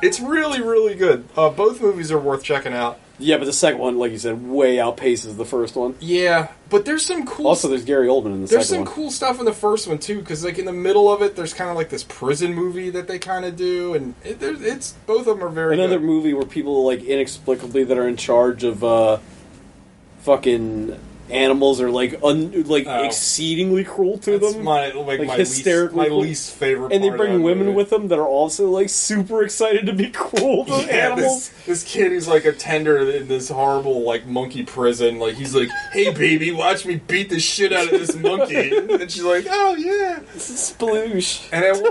It's really, really good. Both movies are worth checking out. Yeah, but the second one, like you said, way outpaces the first one. Yeah, but there's some cool... Also, there's Gary Oldman in the second one. There's some cool stuff in the first one, too, because like in the middle of it, there's kind of like this prison movie that they kind of do, and it's both of them are very Another good. movie where people, like, inexplicably that are in charge of fucking... animals are exceedingly cruel to them. My hysterically least favorite. And they part bring of that women movie. with them that are also like super excited to be cruel to animals. This kid who's like a tender in this horrible like monkey prison. Like he's like, "Hey baby, watch me beat the shit out of this monkey." And she's like, "Oh yeah, this is sploosh." And at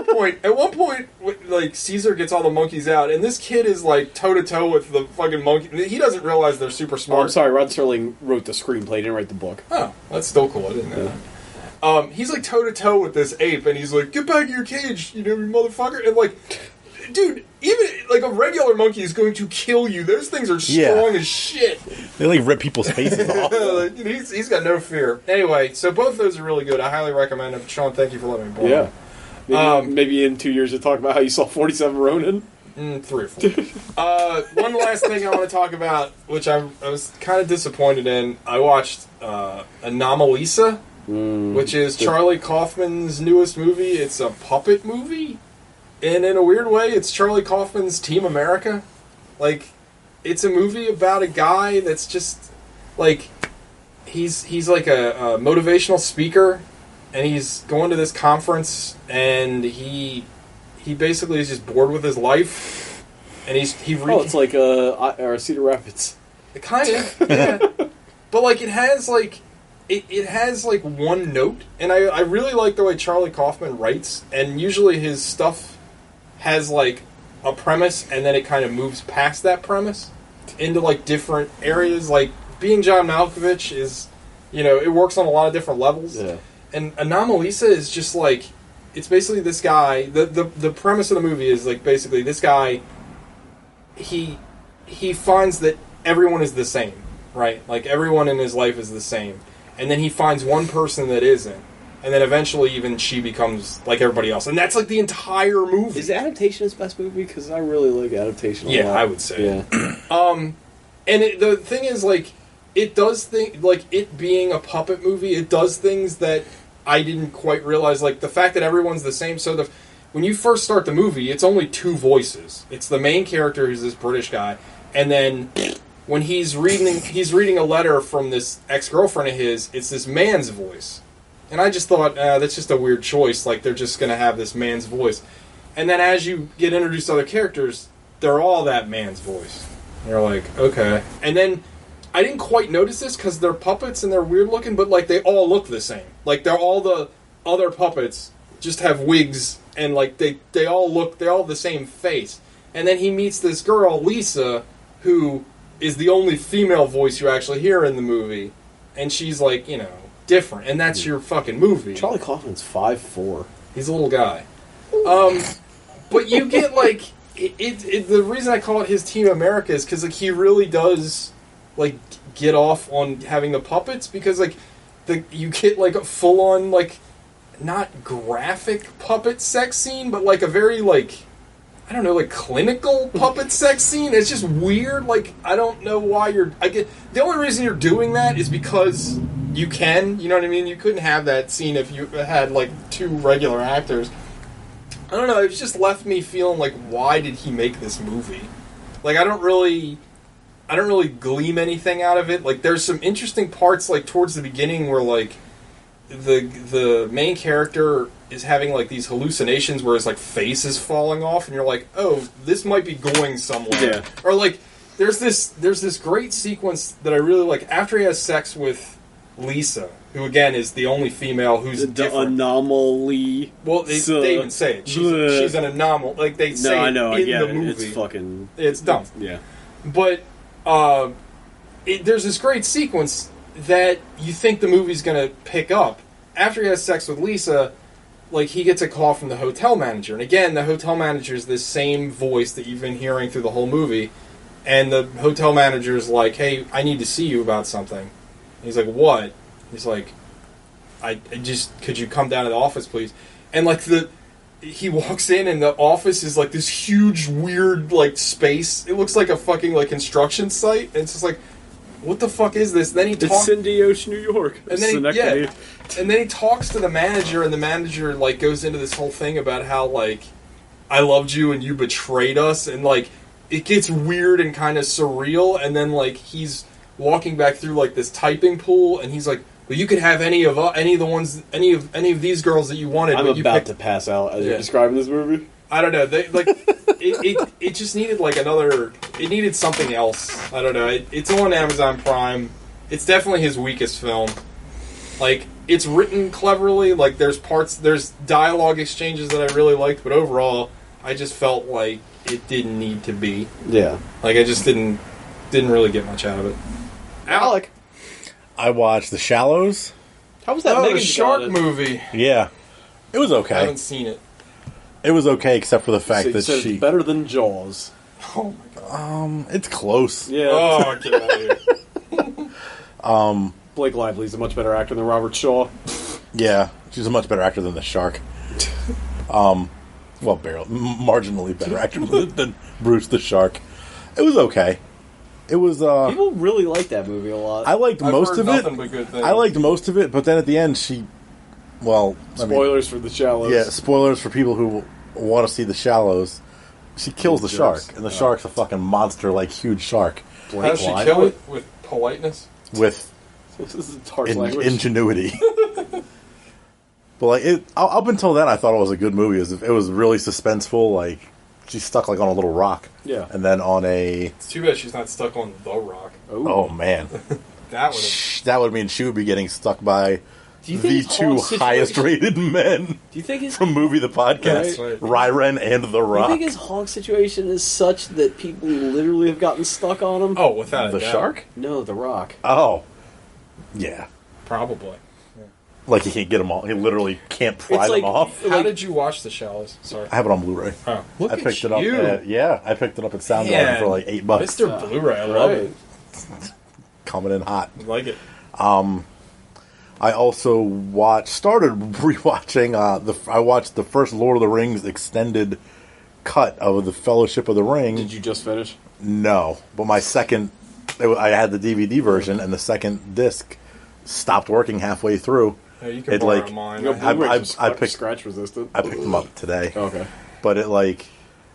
one point, like Caesar gets all the monkeys out, and this kid is like toe to toe with the fucking monkey. He doesn't realize they're super smart. Oh, I'm sorry, Rod Serling wrote the screenplay, didn't write the book. Oh, that's still cool. I didn't know that. He's like toe to toe with this ape, and he's like, "Get back in your cage, you motherfucker!" And like, dude, even like a regular monkey is going to kill you. Those things are strong as shit. They like rip people's faces off. He's got no fear. Anyway, so both of those are really good. I highly recommend them. Sean, thank you for letting me borrow. Yeah. Maybe in 2 years you'll talk about how you saw 47 Ronin. 3 or 4. One last thing I want to talk about, which I was kind of disappointed in. I watched Anomalisa, which is Charlie Kaufman's newest movie. It's a puppet movie, and in a weird way, it's Charlie Kaufman's Team America. Like, it's a movie about a guy that's just like he's like a motivational speaker, and he's going to this conference, and he basically is just bored with his life, and it's like Cedar Rapids. Kind of, yeah. But like it has like one note, and I really like the way Charlie Kaufman writes, and usually his stuff has like a premise, and then it kind of moves past that premise into like different areas. Like being John Malkovich is, it works on a lot of different levels. Yeah. And Anomalisa is just like, it's basically this guy. The premise of the movie is like basically this guy. He finds that everyone is the same, right? Like everyone in his life is the same, and then he finds one person that isn't, and then eventually even she becomes like everybody else, and that's like the entire movie. Is Adaptation his best movie? Because I really like Adaptation. Yeah, I would say. Yeah. And the thing is, like, it does like it being a puppet movie, it does things that I didn't quite realize, like the fact that everyone's the same. So when you first start the movie, it's only 2 voices. It's the main character, who's this British guy, and then when he's reading a letter from this ex-girlfriend of his, it's this man's voice. And I just thought, that's just a weird choice. Like, they're just going to have this man's voice. And then as you get introduced to other characters, they're all that man's voice. And you're like, okay. And then I didn't quite notice this because they're puppets and they're weird looking, but like they all look the same. Like they're all the other puppets just have wigs, and like they all have the same face. And then he meets this girl, Lisa, who is the only female voice you actually hear in the movie, and she's like, different, and that's your fucking movie. Charlie Kaufman's 5'4". He's a little guy. But you get like the reason I call it his Team America is because like he really does like get off on having the puppets, because like you get like a full on like not graphic puppet sex scene, but like a very like I don't know, like clinical puppet sex scene. It's just weird. Like I don't know why the only reason you're doing that is because you can. You know what I mean? You couldn't have that scene if you had like 2 regular actors. I don't know. It just left me feeling like, why did he make this movie? Like, I don't really glean anything out of it. Like, there's some interesting parts, like, towards the beginning where, like, the main character is having, like, these hallucinations where his, like, face is falling off, and you're like, oh, this might be going somewhere. Yeah. Or, like, there's this great sequence that I really like after he has sex with Lisa, who, again, is the only female who's the different. Anomaly. Well, they even say it. She's an anomaly. Like, they say I know, it in the movie. It's fucking... It's dumb. Yeah. But there's this great sequence that you think the movie's going to pick up. After he has sex with Lisa, like, he gets a call from the hotel manager. And again, the hotel manager is this same voice that you've been hearing through the whole movie. And the hotel manager's like, hey, I need to see you about something. And he's like, what? He's like, I just, could you come down to the office, please? And, like, he walks in, and the office is, like, this huge, weird, like, space. It looks like a fucking, like, construction site. And it's just like, what the fuck is this? And then he talks... It's Cindy Ocean, New York. And then he talks to the manager, and the manager, like, goes into this whole thing about how, like, I loved you and you betrayed us. And, like, it gets weird and kind of surreal. And then, like, he's walking back through, like, this typing pool, and he's like, well, you could have any of these girls that you wanted. I'm but about to pass out as you're describing this movie. I don't know. They, like, it just needed, like, another... It needed something else. I don't know. It's on Amazon Prime. It's definitely his weakest film. Like, it's written cleverly. Like, there's dialogue exchanges that I really liked, but overall, I just felt like it didn't need to be. Yeah. Like, I just didn't really get much out of it. Alec! I watched The Shallows. How was that? The shark movie. Yeah. It was okay. I haven't seen it. It was okay, except for the fact that she... It's better than Jaws. Oh my god. It's close. Yeah. Oh, get out of here. Blake Lively's a much better actor than Robert Shaw. Yeah, she's a much better actor than the shark. Well, barely. Marginally better actor than Bruce the Shark. It was okay. It was, people really like that movie a lot. I liked most of it. But good things. I liked most of it, but then at the end she... Well, spoilers for The Shallows. Yeah, spoilers for people who want to see The Shallows. She kills the shark, and the shark's a fucking monster, like, huge shark. How does she kill it? With politeness? With this is harsh language. Ingenuity. But, like, up until then, I thought it was a good movie. It was really suspenseful. Like, she's stuck, like, on a little rock. Yeah. And then on a... It's too bad she's not stuck on the rock. Ooh. Oh, man. That would mean she would be getting stuck by... the two highest-rated men do you think from Movie the Podcast, Ryren and The Rock. Do you think his hog situation is such that people literally have gotten stuck on him? Oh, without the a doubt. shark? No, The Rock. Oh, yeah. Probably. Yeah. Like he can't get them all. He literally can't pry them off. How did you watch The Shallows? Sorry, I have it on Blu-ray. Oh, I picked it up. I picked it up at Soundgarden for like $8. Mr. Blu-ray, I love it. Coming in hot. I like it. I also started rewatching. I watched the first Lord of the Rings extended cut of the Fellowship of the Ring. Did you just finish? No, but my second, I had the DVD version, and the second disc stopped working halfway through. Yeah, you can borrow mine. I picked scratch resistant. I picked them up today. Okay, but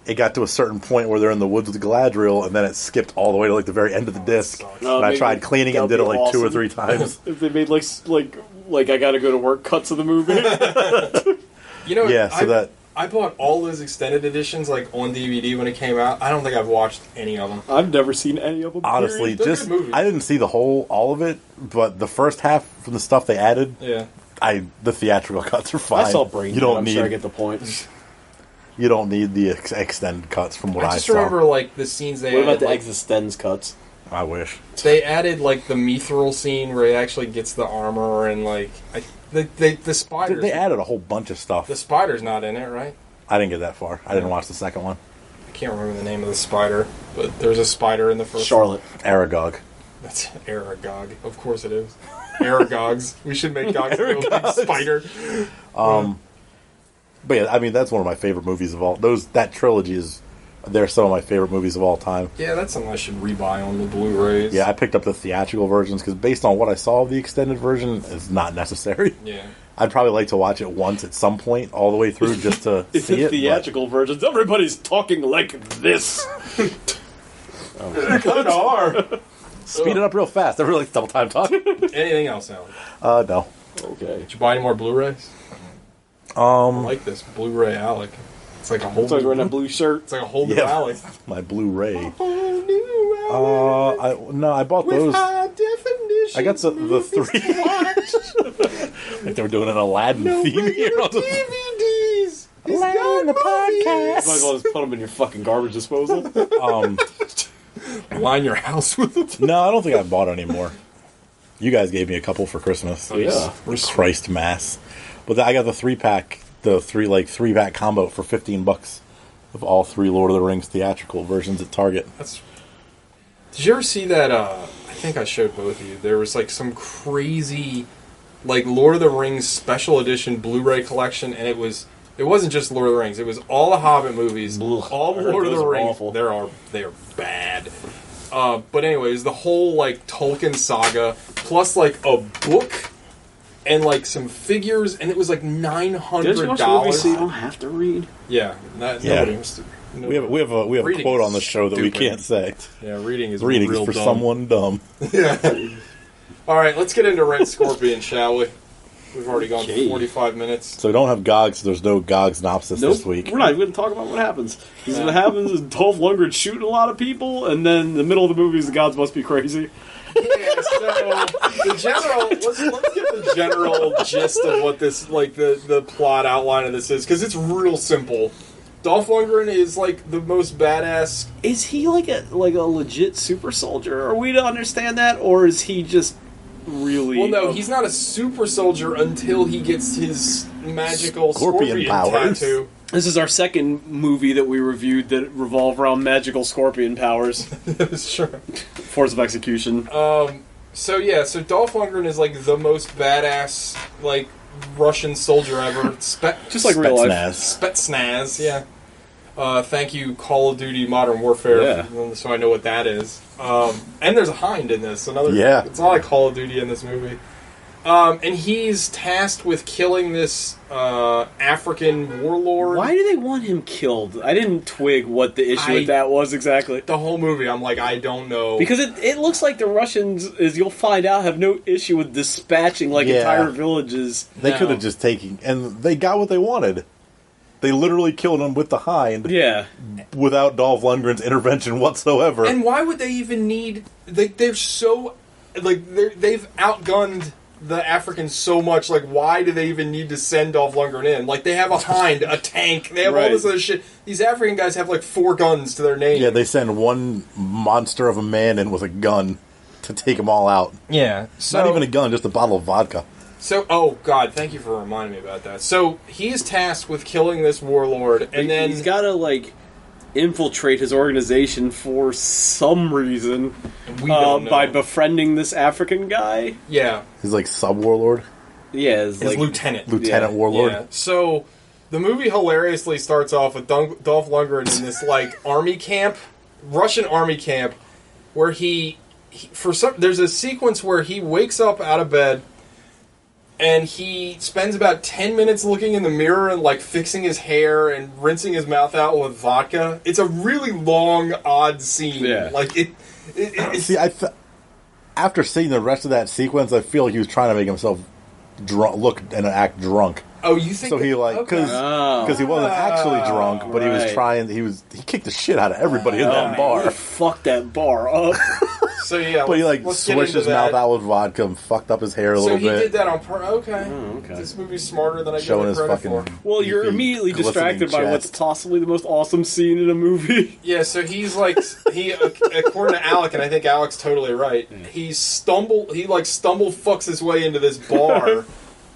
it got to a certain point where they're in the woods with Galadriel, and then it skipped all the way to like the very end of the disc. And I tried cleaning it and did it like awesome. 2 or 3 times. If they made like I gotta go to work cuts of the movie. You know, yeah. So I bought all those extended editions like on DVD when it came out. I don't think I've watched any of them. I've never seen any of them. Honestly, I didn't see all of it, but the first half from the stuff they added, the theatrical cuts are fine. I saw Brain. I'm sure I get the point. You don't need the extended cuts from what I saw. I just remember like the scenes they. What about added, the extends cuts? I wish they added like the mithril scene where he actually gets the armor and like the spiders. They added a whole bunch of stuff. The spider's not in it, right? I didn't get that far. I didn't watch the second one. I can't remember the name of the spider, but there's a spider in the first. Charlotte. Aragog. That's Aragog. Of course it is. Aragogs. We should make Gogs a real big spider. But yeah, I mean that's one of my favorite movies of all. That trilogy they're some of my favorite movies of all time. Yeah, that's something I should rebuy on the Blu-rays. Yeah, I picked up the theatrical versions because based on what I saw of the extended version, it's not necessary. Yeah. I'd probably like to watch it once at some point, all the way through, just to see it. Theatrical versions. Everybody's talking like this. Speed it up real fast. I really like double time talk. Anything else, Alec? No. Okay. Did you buy any more Blu-rays? I like this Blu-ray Alec. It's like a whole. It's like wearing a blue shirt. It's like a whole new Alec. My Blu-ray. Whole new Alec. I bought with those. high definition. I got the three. Like they were doing an Aladdin theme here on the DVDs. Aladdin the podcast. Might as well just put them in your fucking garbage disposal. Line your house with them. No, I don't think I bought any more. You guys gave me a couple for Christmas. Oh, yeah. Christ mass. But I got the 3-pack, the 3-pack combo for $15 of all 3 Lord of the Rings theatrical versions at Target. Did you ever see that? I think I showed both of you. There was like some crazy, like Lord of the Rings special edition Blu-ray collection, and it wasn't just Lord of the Rings. It was all the Hobbit movies, all Lord of the Rings. Awful. They are bad. But anyways, the whole like Tolkien saga plus like a book and like some figures, and it was like $900. Did you watch the movie so you don't have to read? Yeah, nobody wants to. We have a quote on the show that we can't say. Yeah, reading is for dumb. someone dumb. Yeah. All right, let's get into Red Scorpion, shall we? We've already gone for 45 minutes. So we don't have GOG, so there's no GOG synopsis this week. We're not even going to talk about what happens. Because what happens is Dolph Lundgren shooting a lot of people, and then in the middle of the movie is the gods must be crazy. Yeah, so the general. Let's get the general gist of what this, like the plot outline of this is, because it's real simple. Dolph Lundgren is like the most badass. Is he like a legit super soldier? Are we to understand that, or is he just really? Well, no, he's not a super soldier until he gets his magical scorpion powers. tattoo. This is our second movie that we reviewed that revolve around magical scorpion powers. That's true. Force of execution. So Dolph Lundgren is like the most badass like Russian soldier ever. Just like real life. Spetsnaz, yeah. Thank you, Call of Duty Modern Warfare, so I know what that is. And there's a hind in this. It's not like Call of Duty in this movie. And he's tasked with killing this African warlord. Why do they want him killed? I didn't twig what the issue with that was exactly. The whole movie, I'm like, I don't know. Because it looks like the Russians, as you'll find out, have no issue with dispatching entire villages. They could have just taken, and they got what they wanted. They literally killed him with the hind. Yeah. Without Dolph Lundgren's intervention whatsoever. And why would they even need... They're so... They've outgunned the Africans so much. Like, why do they even need to send Dolph Lundgren in? Like, they have a hind, a tank. They have all this other shit. These African guys have, 4 guns to their name. Yeah, they send one monster of a man in with a gun to take them all out. Yeah. Not even a gun, just a bottle of vodka. So, oh God, thank you for reminding me about that. So, he is tasked with killing this warlord, and then... He's gotta, infiltrate his organization for some reason. We don't know. By befriending this African guy. Yeah. He's sub-warlord? Yeah, his lieutenant. Lieutenant warlord? Yeah. So, the movie hilariously starts off with Dolph Lundgren in this, army camp, Russian army camp, where there's a sequence where he wakes up out of bed, and he spends about 10 minutes looking in the mirror and, fixing his hair and rinsing his mouth out with vodka. It's a really long, odd scene. Yeah. See, after seeing the rest of that sequence, I feel like he was trying to make himself look and act drunk. Oh, you think? So he because he wasn't actually drunk, but he was trying. He kicked the shit out of everybody in that bar. He fucked that bar up. So yeah, but he swished his mouth out with vodka and fucked up his hair a little bit. So he did that on purpose. Okay. This movie's smarter than I give it credit for. Well, you're immediately distracted by what's possibly the most awesome scene in a movie. Yeah, so he's according to Alec, and I think Alec's totally right. Yeah. He stumble fucks his way into this bar.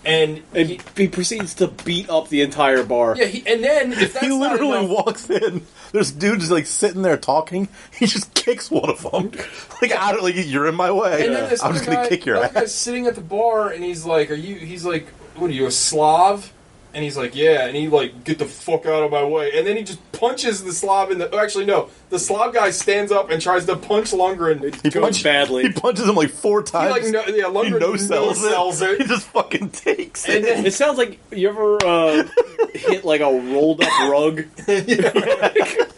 And he proceeds to beat up the entire bar. Yeah, and then if that's he literally walks in. There's dudes sitting there talking. He just kicks one of them, you're in my way. And then this I'm just gonna kick your ass. Guy's sitting at the bar, and he's like, "Are you?" He's like, "What are you, a Slav?" And he's like, yeah, and he like, get the fuck out of my way. And then he just punches the Slav in the... Actually, no. The Slav guy stands up and tries to punch Lungren. He punches badly. He punches him like 4 times. Lungren he no-sells it. He just fucking takes it. It sounds like you ever hit like a rolled up rug.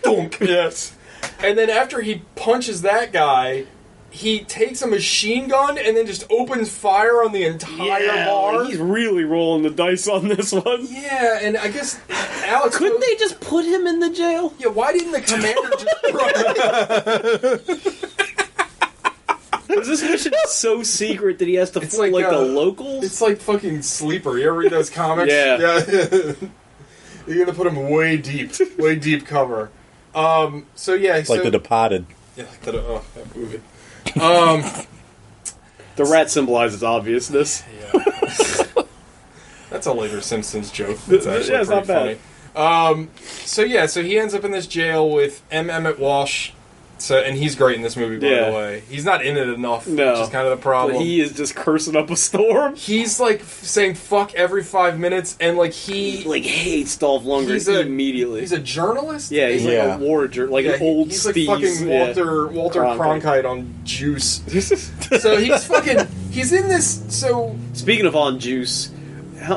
Dunk. Yes. And then after he punches that guy... He takes a machine gun and then just opens fire on the entire bar. He's really rolling the dice on this one. Yeah, and I guess Alex... Couldn't they just put him in the jail? Yeah, why didn't the commander just... Is this mission so secret that he has to fool like the locals? It's like fucking Sleeper. You ever read those comics? Yeah. You're gonna put him way deep cover. So yeah... It's like The Departed. Yeah, that movie. The rat symbolizes obviousness. Yeah. That's a later Simpsons joke. That's actually it's not funny. bad. So he ends up in this jail with M. Emmett Walsh. And he's great in this movie, by the way. He's not in it enough, which is kind of the problem. But he is just cursing up a storm. He's like saying fuck every 5 minutes, and like he hates Dolph Lungren immediately. He's a journalist? Yeah, he's like a war journalist, like an old he's Steve. Like fucking Walter Cronkite on Juice. So he's in this. So speaking of on Juice,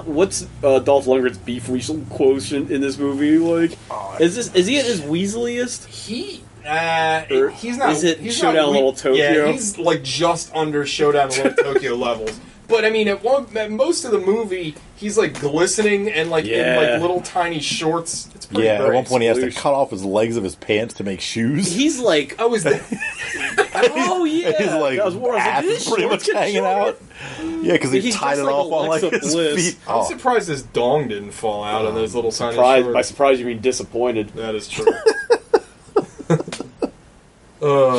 what's Dolph Lundgren's beef quotient in this movie? Like, is he at his Weaseliest? He's not. Is it he's Showdown not Little Tokyo? Yeah, he's like just under Showdown Little Tokyo levels. But I mean, at most of the movie, he's like glistening and like in like little tiny shorts. It's pretty great. At one point he has to cut off his legs of his pants to make shoes. He's like, oh yeah, his like ass is pretty much hanging out. Yeah, because he tied it off on like his feet. I'm surprised his dong didn't fall out of those little tiny shorts. By surprise, you mean disappointed. That is true.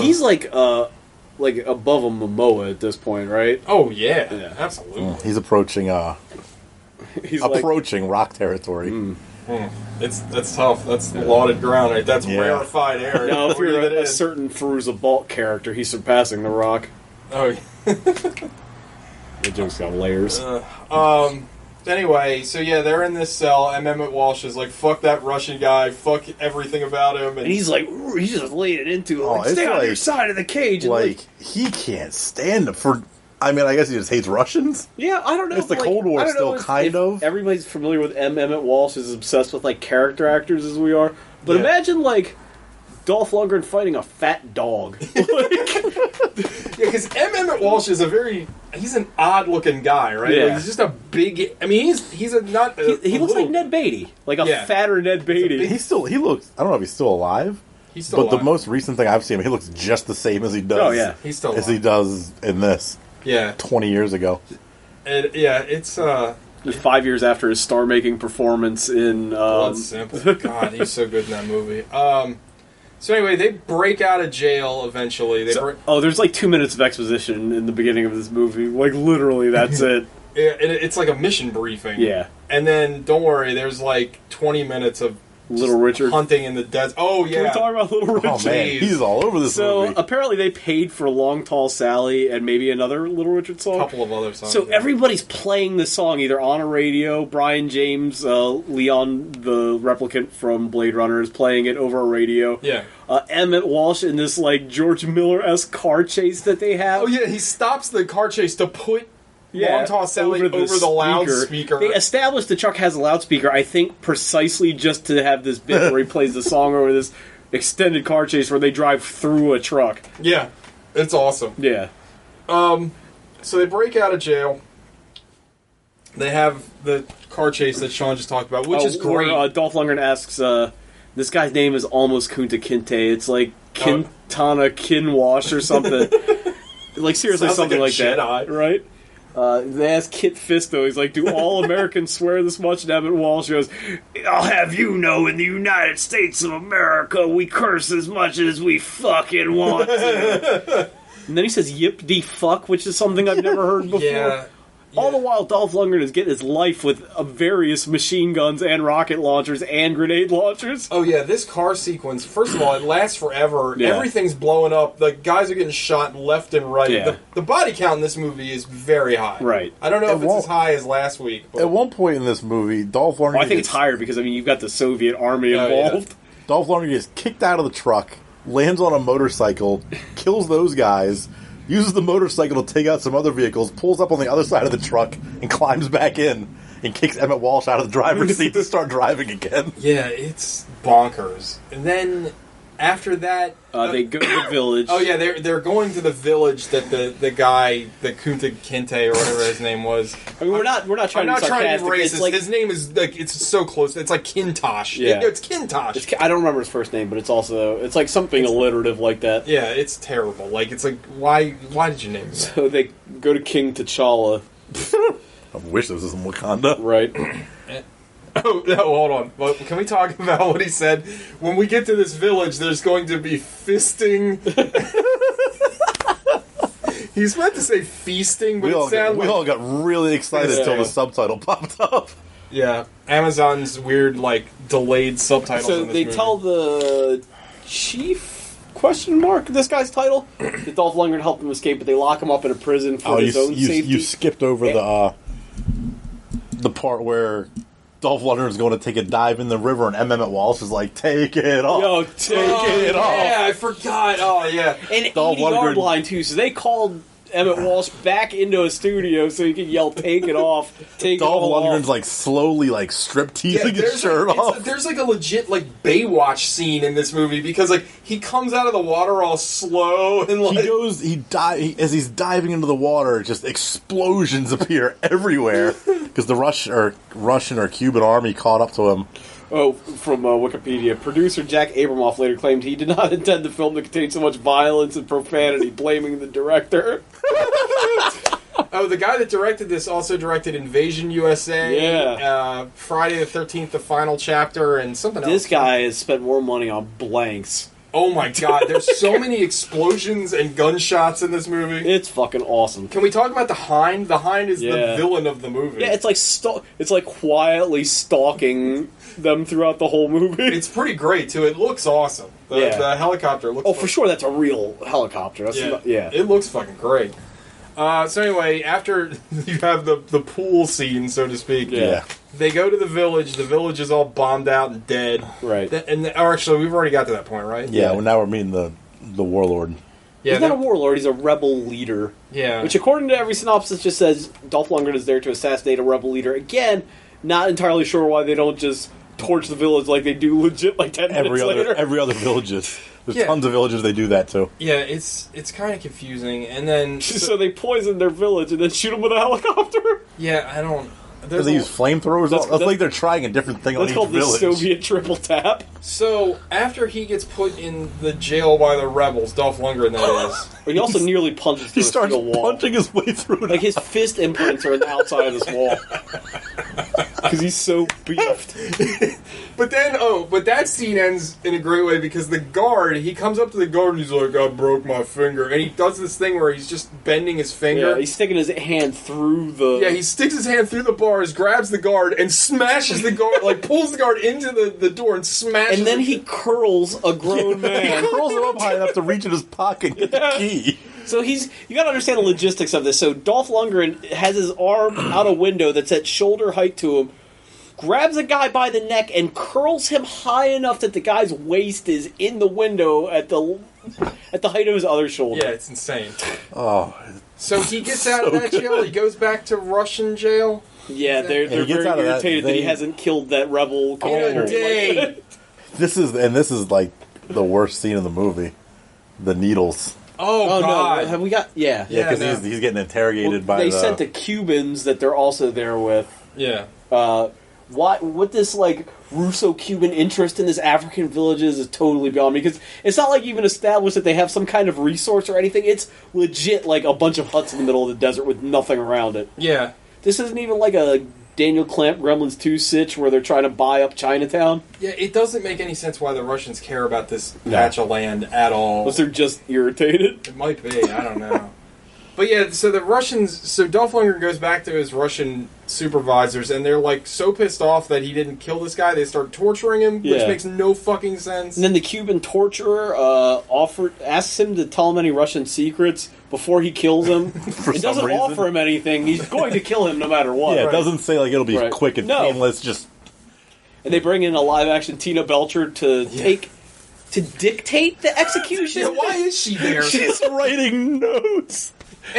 He's like above a Momoa at this point, right? Oh yeah. Absolutely. He's approaching rock territory. That's tough. That's lauded ground, right? That's rarefied air. Now, if you're a certain Fairuza Balk character, he's surpassing The Rock. Oh, yeah. The joke's got layers. Anyway, so yeah, they're in this cell, and Emmett Walsh is like, fuck that Russian guy, fuck everything about him. And he's like, he's just laying it into him. Stay on your side of the cage. And he can't stand him for... I mean, I guess he just hates Russians? Yeah, I don't know. It's the Cold War still, kind of. Everybody's familiar with Emmett Walsh, is obsessed with, like, character actors as we are. But imagine, like, Dolph Lundgren fighting a fat dog. Yeah, because Emmett Walsh is he's an odd-looking guy, right? Yeah. Like, he's just a big... I mean, he looks like Ned Beatty. Like a fatter Ned Beatty. He looks... I don't know if he's still alive. He's still alive. The most recent thing I've seen him, he looks just the same as he does. Oh, yeah. He's still alive. As he does in this. Yeah. 20 years ago. And, it's... 5 years after his star-making performance in... Blood Simple. God, he's so good in that movie. So anyway, they break out of jail eventually. There's like 2 minutes of exposition in the beginning of this movie. Like, literally, that's it. It's like a mission briefing. Yeah. And then, don't worry, there's like 20 minutes of Little Richard hunting in the desert. Oh, yeah. Can we talk about Little Richard? Oh, man. He's all over this movie. So, apparently they paid for Long Tall Sally and maybe another Little Richard song. A couple of other songs. So, everybody's playing the song either on a radio. Brian James, Leon, the replicant from Blade Runner, is playing it over a radio. Yeah. Emmett Walsh in this, like, George Miller-esque car chase that they have. Oh, yeah, he stops the car chase to put Long Tall Sally over the loudspeaker. They established the truck has a loudspeaker, I think, precisely just to have this bit where he plays the song over this extended car chase where they drive through a truck. Yeah, it's awesome. Yeah. So they break out of jail. They have the car chase that Sean just talked about, which is great. Where, Dolph Lundgren asks, this guy's name is almost Kunta Kinte. It's like Quintana Kinwash or something. Like, seriously, something like that. Right? They ask Kit Fisto, he's like, do all Americans swear this much? And Emmett Walsh goes, I'll have you know, in the United States of America, we curse as much as we fucking want to. And then he says, yip de fuck, which is something I've never heard before. Yeah. All the while, Dolph Lundgren is getting his life with various machine guns and rocket launchers and grenade launchers. Oh yeah, this car sequence, first of all, it lasts forever. Yeah. Everything's blowing up. The guys are getting shot left and right. Yeah. The body count in this movie is very high. Right. I don't know if it's as high as last week. But... At one point in this movie, Dolph Lundgren... Well, I think it's higher because, I mean, you've got the Soviet army involved. Yeah. Dolph Lundgren gets kicked out of the truck, lands on a motorcycle, kills those guys, uses the motorcycle to take out some other vehicles, pulls up on the other side of the truck, and climbs back in, and kicks Emmett Walsh out of the driver's seat to start driving again. Yeah, it's bonkers. And then after that... they go to the village. Oh yeah, they're going to the village that the guy, the Kunta Kinte or whatever his name was. I mean, we're not trying to be sarcastic. racist. It's like, his name is like it's so close. It's like Kintosh. Yeah. It's Kintosh. I don't remember his first name, but it's like something alliterative like that. Yeah, it's terrible. Like it's like why did you name it? So they go to King T'Challa. I wish this was in Wakanda. Right. Oh, no, hold on. Well, can we talk about what he said? When we get to this village, there's going to be fisting. He's meant to say feasting, but We all got really excited until the subtitle popped up. Yeah, Amazon's weird, like, delayed subtitles So in this they movie. tell the chief, this guy's title, that Dolph Lundgren helped him escape, but they lock him up in a prison for his own safety. You skipped over the part where Dolph Lundgren's going to take a dive in the river, and Emmett Walsh is like, "Take it off, Yo, take it off." Yeah, I forgot. Oh, yeah. And Dolph 80-yard Lundgren- line, too, so they called Emmett Walsh back into a studio so he could yell, "Take it off, take Dolph it all Lundgren's off." like slowly like strip teasing his shirt off. There's like a legit like Baywatch scene in this movie because like he comes out of the water all slow and like As he's diving into the water, just explosions appear everywhere because the Russian or Cuban army caught up to him. Oh, from Wikipedia. Producer Jack Abramoff later claimed he did not intend the film to contain so much violence and profanity, blaming the director. Oh, the guy that directed this also directed Invasion USA, Yeah. Friday the 13th, the final chapter, and something else. This guy has spent more money on blanks. Oh my god, there's so many explosions and gunshots in this movie. It's fucking awesome. Can we talk about the Hind? The Hind is the villain of the movie. Yeah, it's like quietly stalking them throughout the whole movie. It's pretty great too. It looks awesome. The helicopter looks. Oh, for sure, that's a real helicopter. It looks fucking great. So anyway, after you have the pool scene, so to speak, they go to the village. The village is all bombed out and dead. Right. Or actually, we've already got to that point, right? Yeah, well, now we're meeting the warlord. Yeah, he's not a warlord, he's a rebel leader. Yeah. Which, according to every synopsis, just says Dolph Lundgren is there to assassinate a rebel leader. Again, not entirely sure why they don't just torch the village like they do legit like 10 minutes later. Every other villages. There's tons of villages they do that too. Yeah, it's kind of confusing. And then... So they poison their village and then shoot them with a helicopter? Yeah, I don't... They use flamethrowers? That's like they're trying a different thing on each village. That's called the Soviet triple tap. So, after he gets put in the jail by the rebels, Dolph Lundgren, that is... But he also nearly punches through He starts a wall. punching his way through it. Like, his fist imprints are on the outside of this wall. Because he's so beefed. But that scene ends in a great way because the guard, he comes up to the guard and he's like, "I broke my finger." And he does this thing where he's just bending his finger. Yeah, he's sticking his hand through the... Yeah, he sticks his hand through the bars, grabs the guard, and smashes the guard, like pulls the guard into the door and smashes And then it. he curls a grown man. He curls him up high enough to reach in his pocket and get the key. So you gotta understand the logistics of this. So Dolph Lundgren has his arm out a window that's at shoulder height to him, grabs a guy by the neck and curls him high enough that the guy's waist is in the window at the height of his other shoulder. Yeah, it's insane. Oh. So he gets out of that jail, he goes back to Russian jail. Yeah, they're very irritated that he hasn't killed that rebel commander. This is like the worst scene in the movie. The needles. Oh God! No, have we got? Yeah, because he's getting interrogated by. They sent the Cubans that they're also there with. Yeah. What this like Russo-Cuban interest in this African villages is totally beyond me, because it's not like even established that they have some kind of resource or anything. It's legit like a bunch of huts in the middle of the desert with nothing around it. Yeah. This isn't even like a Daniel Clamp Gremlins 2 sitch where they're trying to buy up Chinatown. Yeah, it doesn't make any sense why the Russians care about this patch of land at all. Unless they're just irritated. It might be, I don't know. But yeah, so the Russians... So Dolph Lundgren goes back to his Russian supervisors, and they're, like, so pissed off that he didn't kill this guy, they start torturing him, which makes no fucking sense. And then the Cuban torturer asks him to tell him any Russian secrets before he kills him. It doesn't offer him anything. He's going to kill him no matter what. Yeah, it doesn't say, like, it'll be quick and painless, just... And they bring in a live-action Tina Belcher to dictate the execution. Yeah, why is she there? She's writing notes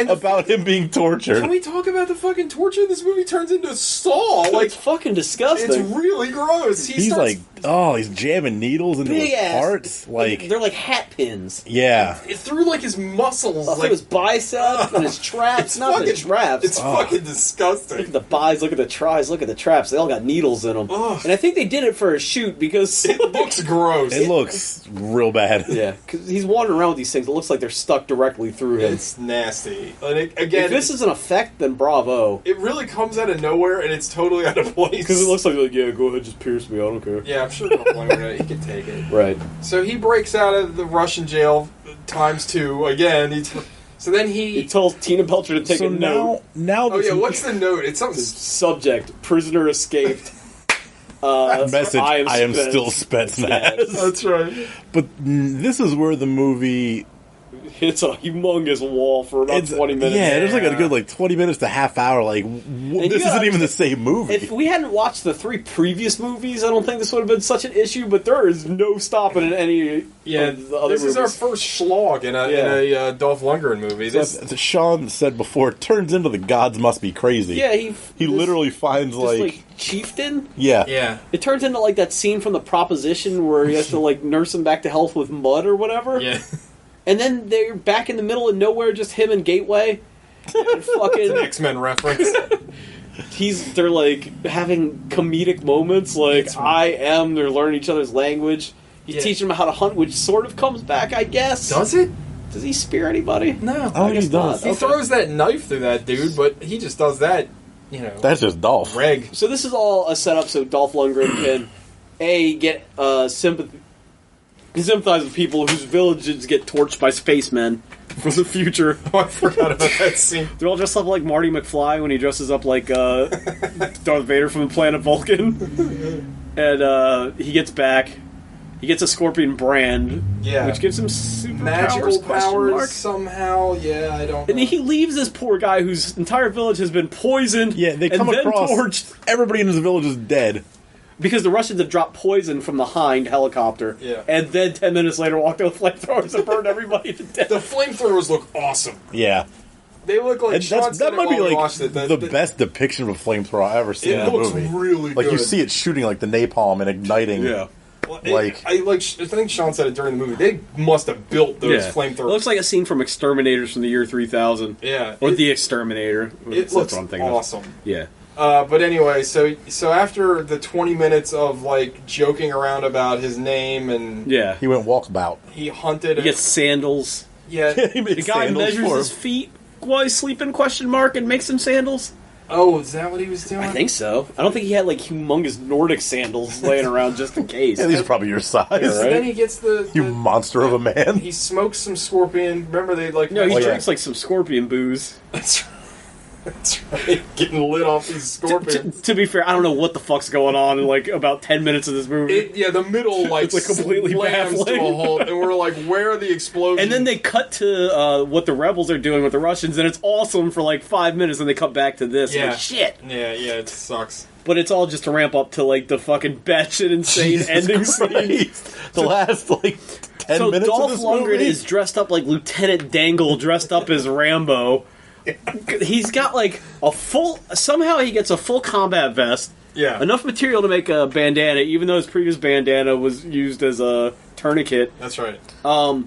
about him being tortured. Can we talk about the fucking torture? This movie turns into Saw. Like, it's fucking disgusting. It's really gross. He's jamming needles into his parts. Like, they're like hat pins. Yeah. It through, like, his muscles. Like his biceps and his traps. Not the traps. It's fucking disgusting. Look at the buys, look at the tries, look at the traps. They all got needles in them. And I think they did it for a shoot because... It looks gross. It looks real bad. Yeah, because he's wandering around with these things. It looks like they're stuck directly through him. It's nasty. And again, if this is an effect, then bravo. It really comes out of nowhere, and it's totally out of place. Because it looks like, yeah, go ahead, just pierce me, I don't care. Yeah, I'm sure he can take it. Right. So he breaks out of the Russian jail ×2 again. So then he tells Tina Belcher to take a note. What's the note? It's something. Subject: prisoner escaped. Message: I am still Spetsnaz. That's right. But this is where the movie hits a humongous wall for about 20 minutes. Yeah, there's like a good 20 minutes to half hour. Like, this isn't even the same movie. If we hadn't watched the 3 previous movies, I don't think this would have been such an issue. But there is no stopping in any. Of the other this movies. is our first schlock in a Dolph Lundgren movie. As Sean said before, it turns into the gods must be crazy. Yeah, he literally finds like chieftain. Yeah. It turns into like that scene from The Proposition where he has to like nurse him back to health with mud or whatever. Yeah. And then they're back in the middle of nowhere, just him and Gateway. And fucking it's an X-Men reference. They're like having comedic moments, like they're learning each other's language. He's teaching them how to hunt, which sort of comes back, I guess. Does it? Does he spear anybody? No. I guess he does. He throws that knife through that dude, but he just does that, That's just Dolph. Reg. So this is all a setup so Dolph Lundgren can, get sympathy. He sympathizes with people whose villages get torched by spacemen from the future. Oh, I forgot about that scene. They're all dressed up like Marty McFly when he dresses up like Darth Vader from the planet Vulcan. And he gets back. He gets a scorpion brand, which gives him super magical powers somehow. Yeah, I don't know. And he leaves this poor guy whose entire village has been poisoned. Yeah, they come across. Torched. Everybody in his village is dead. Because the Russians have dropped poison from the Hind helicopter. Yeah. And then 10 minutes later walked out with flamethrowers and burned everybody to death. The flamethrowers look awesome. Yeah. They look like that might be like the best depiction of a flamethrower I've ever seen in a movie. It looks really good. Like you see it shooting like the napalm and igniting. Yeah. Well, I think Sean said it during the movie. They must have built those flamethrowers. It looks like a scene from Exterminators from the year 3000. Yeah. Or The Exterminator. It looks awesome. Yeah. But anyway, so after the 20 minutes of like joking around about his name and he went walkabout. He hunted. He gets sandals. Yeah, the guy measures his feet while he's sleeping? And makes him sandals. Oh, is that what he was doing? I think so. I don't think he had like humongous Nordic sandals laying around just in case. Yeah, these are probably your size. Yeah, right? Then he gets you monster of a man. He smokes some scorpion. Remember they like? No, he drinks like some scorpion booze. That's right. Getting lit off these scorpions. To be fair, I don't know what the fuck's going on in like about 10 minutes of this movie. The middle like it's like completely slams to a halt, and we're like, where are the explosions? And then they cut to what the rebels are doing with the Russians, and it's awesome for like 5 minutes, and they cut back to this. Yeah. Like, shit. Yeah, it sucks. But it's all just to ramp up to like the fucking batshit insane ending scene. The last like 10 minutes Dolph of this Lundgren movie? is dressed up like Lieutenant Dangle, dressed up as Rambo. He's got like somehow he gets a full combat vest. Yeah. Enough material to make a bandana, even though his previous bandana was used as a tourniquet. That's right. All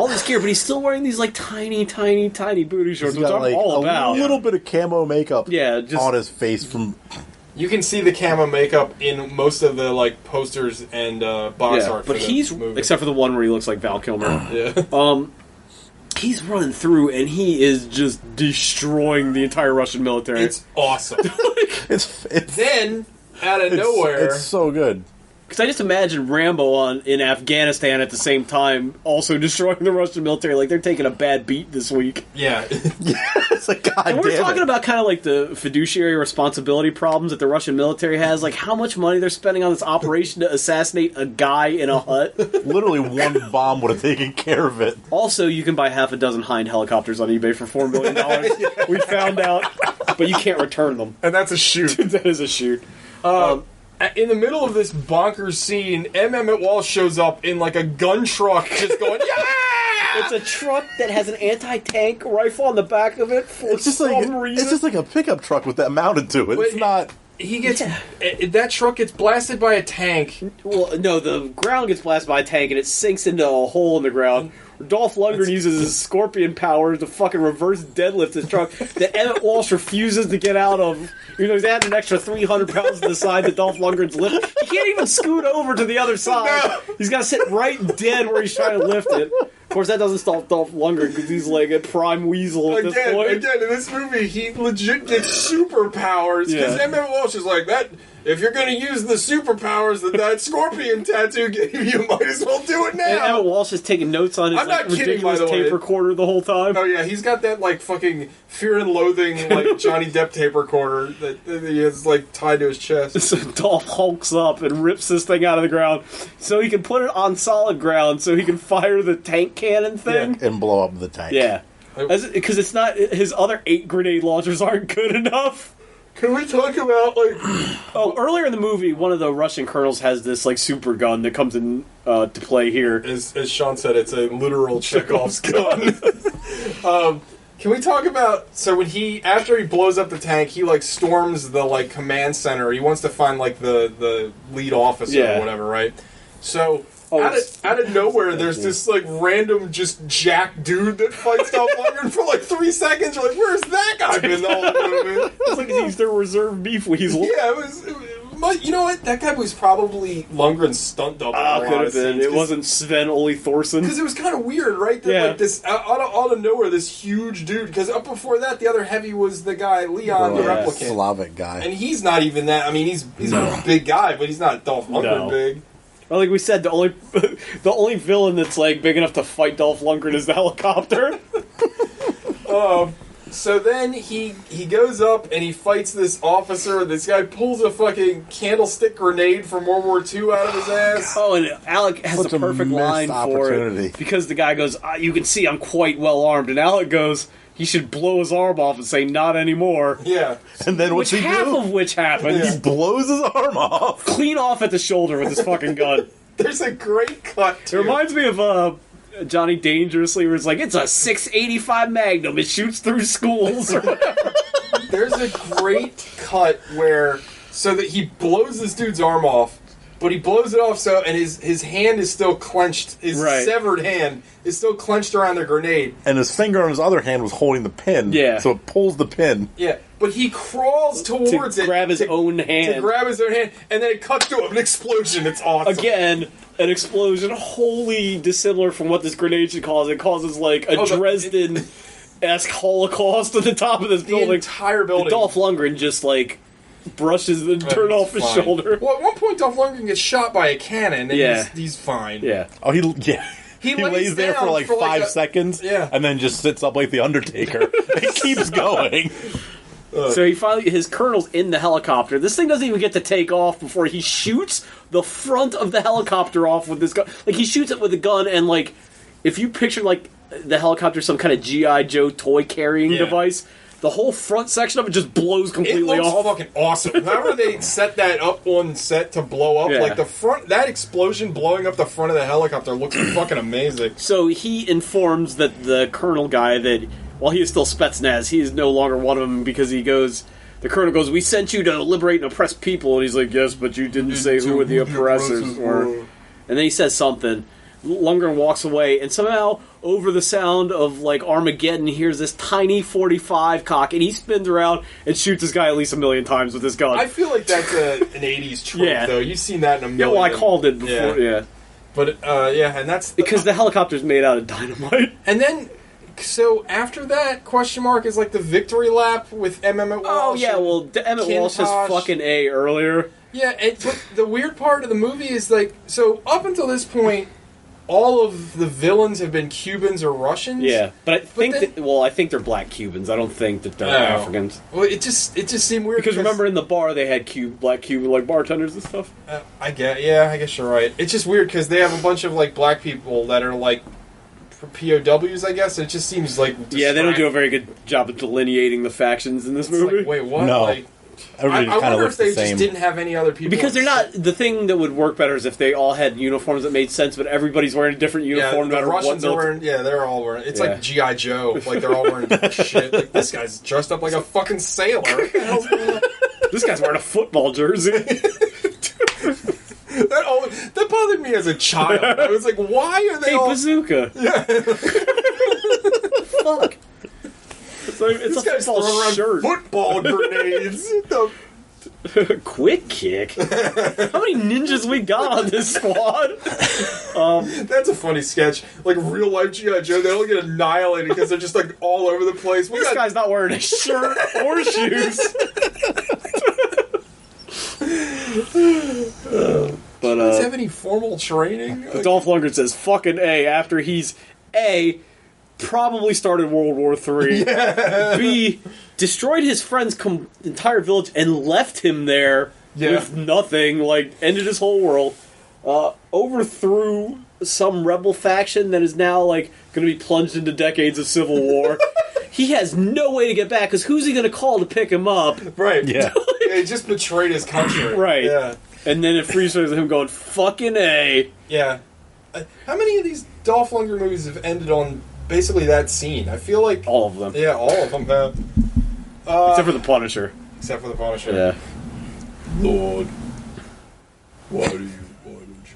this gear, but he's still wearing these like tiny booty shorts, which I'm all about. A little bit of camo makeup on his face from... You can see the camo makeup in most of the like posters and box art. But he's except for the one where he looks like Val Kilmer. Yeah. He's running through and he is just destroying the entire Russian military. It's awesome. It's then out of nowhere, it's so good. Because I just imagine Rambo in Afghanistan at the same time, also destroying the Russian military. Like, they're taking a bad beat this week. Yeah. It's like, God damn it. And we're talking about kind of like the fiduciary responsibility problems that the Russian military has. Like, how much money they're spending on this operation to assassinate a guy in a hut. Literally one bomb would have taken care of it. Also, you can buy half a dozen Hind helicopters on eBay for $4 million. We found out. But you can't return them. And that's a shoot. That is a shoot. In the middle of this bonkers scene, M. Emmett Walsh shows up in like a gun truck, just going, yeah! It's a truck that has an anti-tank rifle on the back of it for some reason. It's just like a pickup truck with that mounted to it. But it's not... He gets... That truck gets blasted by a tank. Well, no, the ground gets blasted by a tank and it sinks into a hole in the ground. Dolph Lundgren uses his scorpion powers to fucking reverse deadlift his truck that Emmett Walsh refuses to get out of. Even though he's adding an extra 300 pounds to the side that Dolph Lundgren's lift. He can't even scoot over to the other side. No. He's got to sit right dead where he's trying to lift it. Of course, that doesn't stop Dolph Lundgren because he's like a prime weasel at this point. Again, in this movie, he legit gets superpowers because Emmett Walsh is like, that. If you're going to use the superpowers that scorpion tattoo gave you, might as well do it now. And Emmett Walsh is taking notes on his ridiculous tape recorder the whole time. Oh yeah, he's got that like fucking Fear and Loathing like Johnny Depp tape recorder that he has like tied to his chest. So Dolph hulks up and rips this thing out of the ground so he can put it on solid ground so he can fire the tank cannon thing. Yeah, and blow up the tank. Yeah. Because it's not... His other 8 grenade launchers aren't good enough. Can we talk about, like... earlier in the movie, one of the Russian colonels has this, like, super gun that comes in to play here. As Sean said, it's a literal Chekhov's gun. Can we talk about... So when after he blows up the tank, he, like, storms the, like, command center. He wants to find, like, the lead officer or whatever, right? So... out of nowhere, there's this like random just jack dude that fights Dolph Lundgren for like 3 seconds. You're like, where's that guy been the whole movie? It's like he's their reserve beef weasel. Yeah, it was. You know what? That guy was probably Lundgren's stunt double. Could have been. It wasn't Sven Ole Thorsen. Because it was kind of weird, right? That, like this out of nowhere, this huge dude. Because up before that, the other heavy was the guy Leon, the replicant, Slavic guy, and he's not even that. I mean, he's a big guy, but he's not Dolph Lundgren big. Well, like we said, the only villain that's like big enough to fight Dolph Lundgren is the helicopter. So then he goes up and he fights this officer. This guy pulls a fucking candlestick grenade from World War II out of his ass. Oh, and Alec has the perfect line for it because the guy goes, "You can see I'm quite well armed," and Alec goes, he should blow his arm off and say, "Not anymore." Yeah. And then what's he half do? of which happens. He blows his arm off. Clean off at the shoulder with his fucking gun. There's a great cut, too. It reminds me of Johnny Dangerously, where it's like, it's a 685 Magnum. It shoots through schools. Or whatever. There's a great cut where, so that he blows this dude's arm off, but he blows it off and his hand is still clenched. His severed hand is still clenched around the grenade. And his finger on his other hand was holding the pin. Yeah. So it pulls the pin. Yeah. But he crawls towards to grab his own hand. To grab his own hand, and then it cuts to an explosion. It's awesome. Again, an explosion wholly dissimilar from what this grenade should cause. It causes, like, a Dresden-esque Holocaust at the top of this building. The entire building. And Dolph Lundgren just, like, brushes the dirt off his shoulder. Well, at one point, Dolph Lundgren gets shot by a cannon, and he's fine. Yeah. Oh, he lays there for like 5 seconds, and then just sits up like the Undertaker. It keeps going. So his colonel's in the helicopter. This thing doesn't even get to take off before he shoots the front of the helicopter off with this gun. Like, he shoots it with a gun, and like, if you picture like the helicopter some kind of G.I. Joe toy carrying device, the whole front section of it just blows completely off. It looks fucking awesome. However they set that up on set to blow up, like the front, that explosion blowing up the front of the helicopter looks fucking amazing. So he informs that the colonel guy that, while he is still Spetsnaz, he is no longer one of them because the colonel goes, "We sent you to liberate and oppress people," and he's like, "Yes, but you didn't say who the oppressors were." And then he says something. Lundgren walks away, and somehow, over the sound of, like, Armageddon, he hears this tiny .45 cock, and he spins around and shoots this guy at least 1,000,000 times with his gun. I feel like that's an 80s trope, though. You've seen that in a million. Yeah, well, I called it before, But, and that's... Because the helicopter's made out of dynamite. And then, So after that, question mark is like the victory lap with Emmett Walsh. Oh yeah, well, Emmett Walsh has fucking A earlier. Yeah, but the weird part of the movie is like, so up until this point, all of the villains have been Cubans or Russians. Yeah, but I think I think they're black Cubans. I don't think that they're Africans. Well, it just seemed weird because remember in the bar they had black Cuban like bartenders and stuff. I guess you're right. It's just weird because they have a bunch of like black people that are like POWs. I guess it just seems like they don't do a very good job of delineating the factions in this movie. Like, wait, what? No. Like, Everybody I wonder if they the just didn't have any other people. Because they're not. The thing that would work better is if they all had uniforms that made sense, but everybody's wearing a different uniform. Yeah, the Russians are wearing. Yeah, they're all wearing. It's like G.I. Joe. Like they're all wearing shit. Like this guy's dressed up like a fucking sailor. This guy's wearing a football jersey. That bothered me as a child. I was like, why are they all bazooka? Yeah. Fuck. It's this guy's throwing around football grenades. Quick kick. How many ninjas we got on this squad? That's a funny sketch. Like real life G.I. Joe, they all get annihilated because they're just like all over the place. This guy's not wearing a shirt or shoes. But does he have any formal training? Dolph Lungren says fucking A after he's A, probably started World War III. Yeah. B, destroyed his friend's entire village and left him there with nothing, like ended his whole world. Overthrew some rebel faction that is now like going to be plunged into decades of civil war. He has no way to get back because who's he going to call to pick him up? Right. Yeah. He just betrayed his country. Right. Yeah. And then it freezes him going fucking A. Yeah. How many of these Dolph Lundgren movies have ended on basically that scene? I feel like all of them. Yeah, all of them have. Except for the Punisher. Except for the Punisher. Yeah. Lord, why don't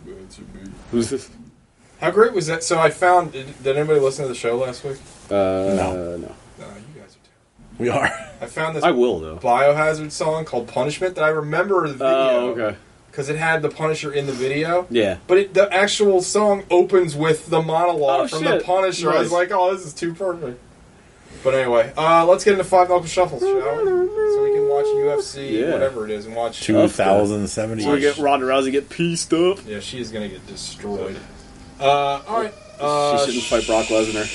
you answer me? Who's this? How great was that? So I found. Did anybody listen to the show last week? No. No, you guys are too. We are. I found this. I will though. Biohazard song called "Punishment" that I remember the video. Oh, okay. Because it had the Punisher in the video. Yeah. But the actual song opens with the monologue from the Punisher. Nice. I was like, oh, this is too perfect. But anyway, let's get into Five Knuckle Shuffles, shall we? So we can watch UFC, whatever it is, and watch 2070. So we get Ronda Rousey get pieced up. Yeah, she is going to get destroyed. Alright. She shouldn't fight Brock Lesnar.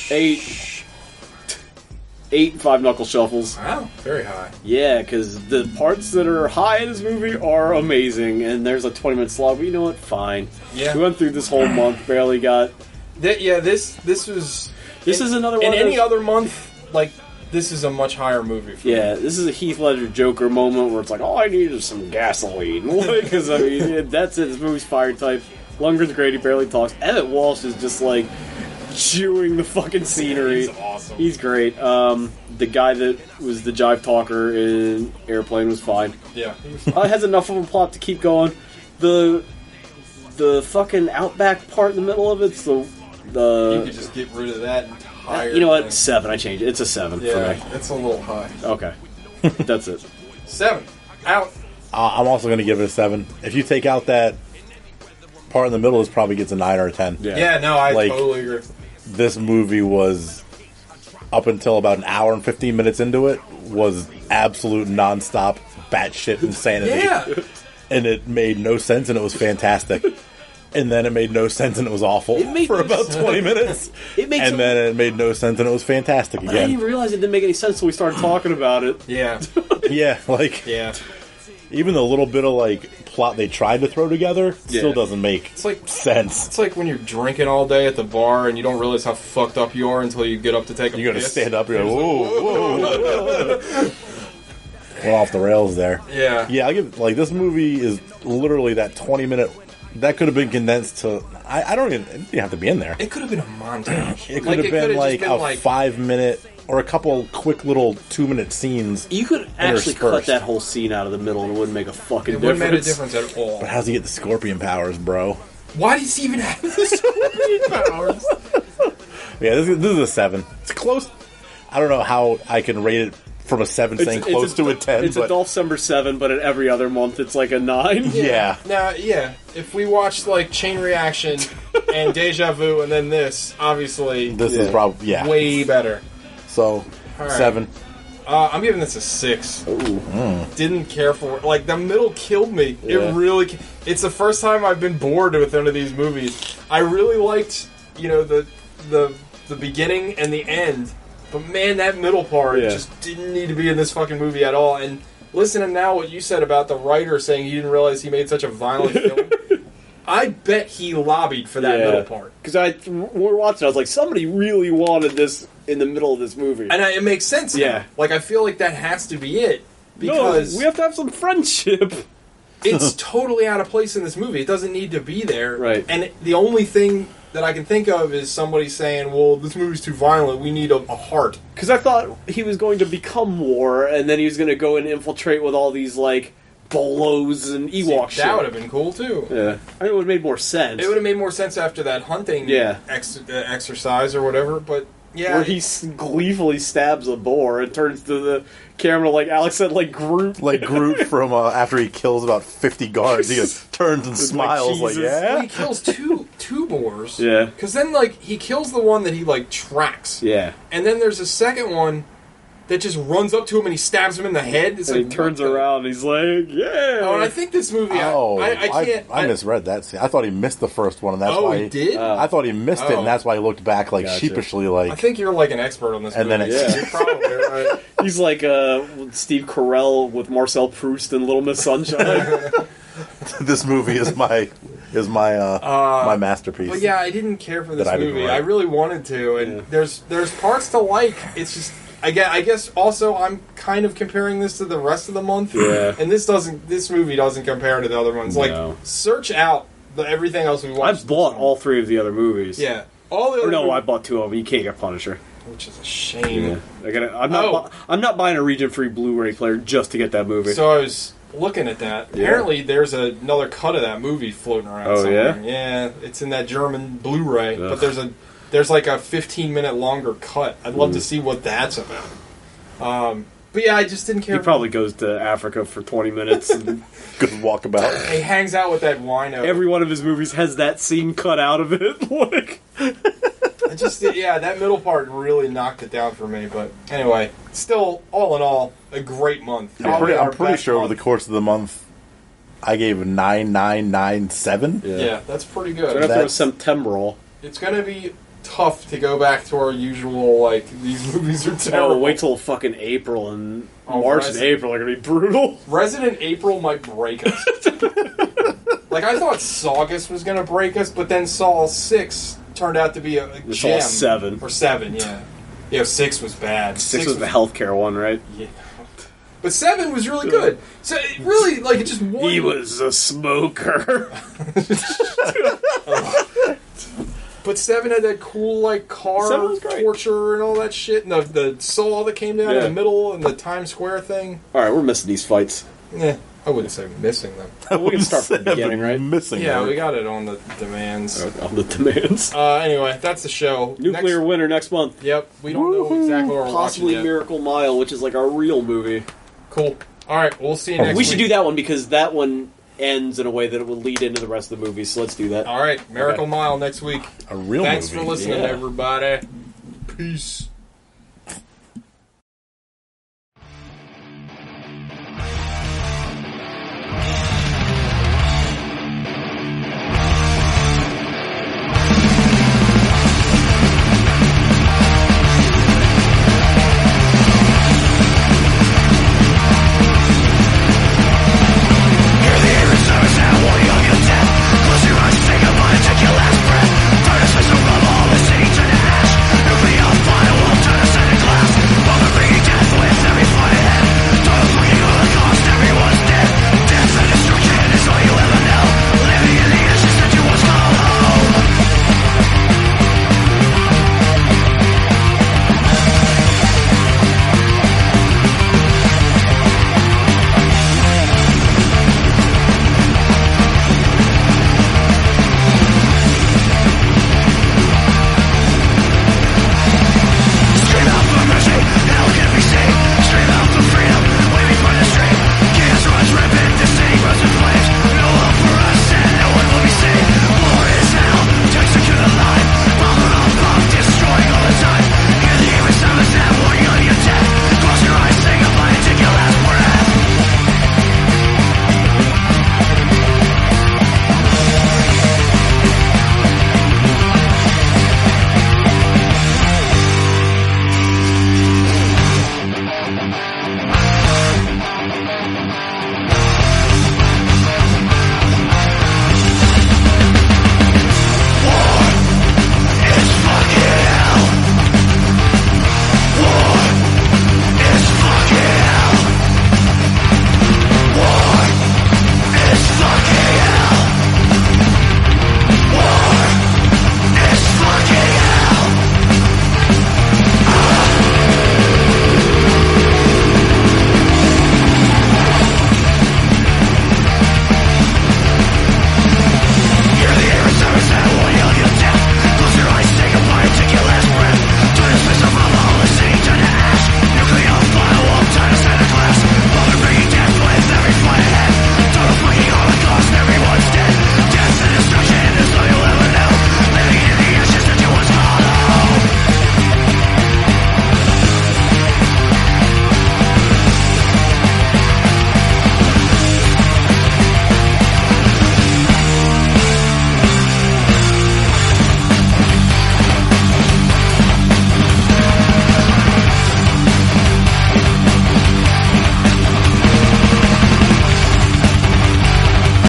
8 Five Knuckle Shuffles. Wow, very high. Yeah, because the parts that are high in this movie are amazing, and there's a 20-minute slog, but you know what? Fine. Yeah. We went through this whole month, barely got... This was... This is another one in of any those... other month, like, this is a much higher movie for me. This is a Heath Ledger Joker moment where it's like, all I need is some gasoline. Because, I mean, that's it. This movie's fire type. Lundgren's great, he barely talks. Emmett Walsh is just, like... chewing the fucking scenery. He's awesome. He's great. The guy that was the jive talker in Airplane was fine. Yeah. It has enough of a plot to keep going. The fucking Outback part in the middle of it's the you could just get rid of that entire you know what? thing. 7. I changed it. It's a 7 for me. It's a little high. Okay. That's it. 7. Out. I'm also going to give it a 7. If you take out that part in the middle, it probably gets a 9 or a 10. Yeah, no, I totally agree. This movie was, up until about an hour and 15 minutes into it, was absolute nonstop batshit insanity. Yeah. And it made no sense, and it was fantastic. And then it made no sense, and it was awful for about 20 minutes. And then it made no sense, and it was fantastic again. I didn't even realize it didn't make any sense until we started talking about it. Yeah. Yeah, even the little bit of, like, plot they tried to throw together still doesn't make sense. It's like when you're drinking all day at the bar and you don't realize how fucked up you are until you get up to take a piss. You gotta stand up, you're like, whoa. Went off the rails there. Yeah. Yeah, I give, like, this movie is literally that 20-minute... That could have been condensed to... I don't even... It didn't have to be in there. It could have been a montage. It could have been like a 5-minute... Or a couple quick little 2-minute scenes. You could actually cut that whole scene out of the middle and it wouldn't make a fucking difference. It wouldn't make a difference at all. But how's he get the scorpion powers, bro? Why does he even have the scorpion powers? Yeah, this is a 7. It's close. I don't know how I can rate it from a 7 saying close to a 10. It's a Dolphcember 7, but at every other month it's like a 9. Yeah. Now, if we watched, like, Chain Reaction and Deja Vu, and then this. Obviously, This is probably way better. So right. 7. I'm giving this a 6. Didn't care for it. Like, the middle killed me. Yeah. It really... It's the first time I've been bored with one of these movies. I really liked, the beginning and the end. But, man, that middle part just didn't need to be in this fucking movie at all. And listening now what you said about the writer saying he didn't realize he made such a violent film... I bet he lobbied for that middle part. Because when we were watching, I was like, somebody really wanted this in the middle of this movie. And it makes sense now. Yeah. Like, I feel like that has to be it. Because we have to have some friendship. It's totally out of place in this movie. It doesn't need to be there. Right. And the only thing that I can think of is somebody saying, well, this movie's too violent. We need a heart. Because I thought he was going to become war, and then he was going to go and infiltrate with all these, like... Bolos and Ewok shit. That would have been cool, too. Yeah. I mean, it would have made more sense. It would have made more sense after that hunting exercise or whatever, but yeah. Where he gleefully stabs a boar and turns to the camera like Alex said, like Groot. Like Groot from after he kills about 50 guards. He just turns and smiles like, Well, he kills two boars. Yeah. Because then, like, he kills the one that he, like, tracks. Yeah. And then there's a second one that just runs up to him and he stabs him in the head. It's and like, he turns around and he's like, yeah. Oh, and I think this movie, I can't... I misread that scene. I thought he missed the first one, and that's why... he did? I thought he missed it, and that's why he looked back, like, sheepishly, like... I think you're, like, an expert on this and movie. then You're probably right. He's like Steve Carell with Marcel Proust and Little Miss Sunshine. This movie is my my masterpiece. But yeah, I didn't care for this I didn't movie. write. I really wanted to, and there's parts to like. It's just... I guess also I'm kind of comparing this to the rest of the month. Yeah. And this movie doesn't compare to the other ones. No. Like, search out everything else we watched. I've bought all 3 of the other movies. Yeah. All the other No, movies, I bought 2 of them. You can't get Punisher. which is a shame. Yeah. I'm not buying a region-free Blu-ray player just to get that movie. So I was looking at that. Yeah. Apparently there's another cut of that movie floating around somewhere. Yeah, it's in that German Blu-ray. Ugh. But there's like a 15-minute longer cut. I'd love to see what that's about. But yeah, I just didn't care. He probably goes to Africa for 20 minutes and good walkabout. He hangs out with that wino. Every one of his movies has that scene cut out of it. Like, that middle part really knocked it down for me. But anyway, still, all in all, a great month. I'm pretty sure over the course of the month, I gave 9997. Yeah, that's pretty good. so after September, it's going to be tough to go back to our usual, like, these movies are terrible. Oh, wait till fucking April and March and April are going to be brutal. Resident April might break us. Like, I thought Saugus was going to break us, but then Saw 6 turned out to be a gem. Saw 7. Or 7, yeah. Yeah, 6 was bad. 6 was the healthcare one, right? Yeah. But 7 was really good. So, it really, like, it just won. He was a smoker. But 7 had that cool, like, car torture and all that shit, and the saw that came down in the middle, and the Times Square thing. Alright, we're missing these fights. Yeah, I wouldn't say missing them. We can start from the beginning, right? Missing Yeah, them. we got it on the demands. On the demands. Anyway, that's the show. Nuclear winter next month. Yep, we don't know exactly what we're Possibly watching yet. Miracle Mile, which is like our real movie. Cool. Alright, we'll see you next week. We should do that one because that one ends in a way that it will lead into the rest of the movie, so let's do that. Alright, Miracle Mile next week. A real Thanks movie. for listening, everybody. Peace.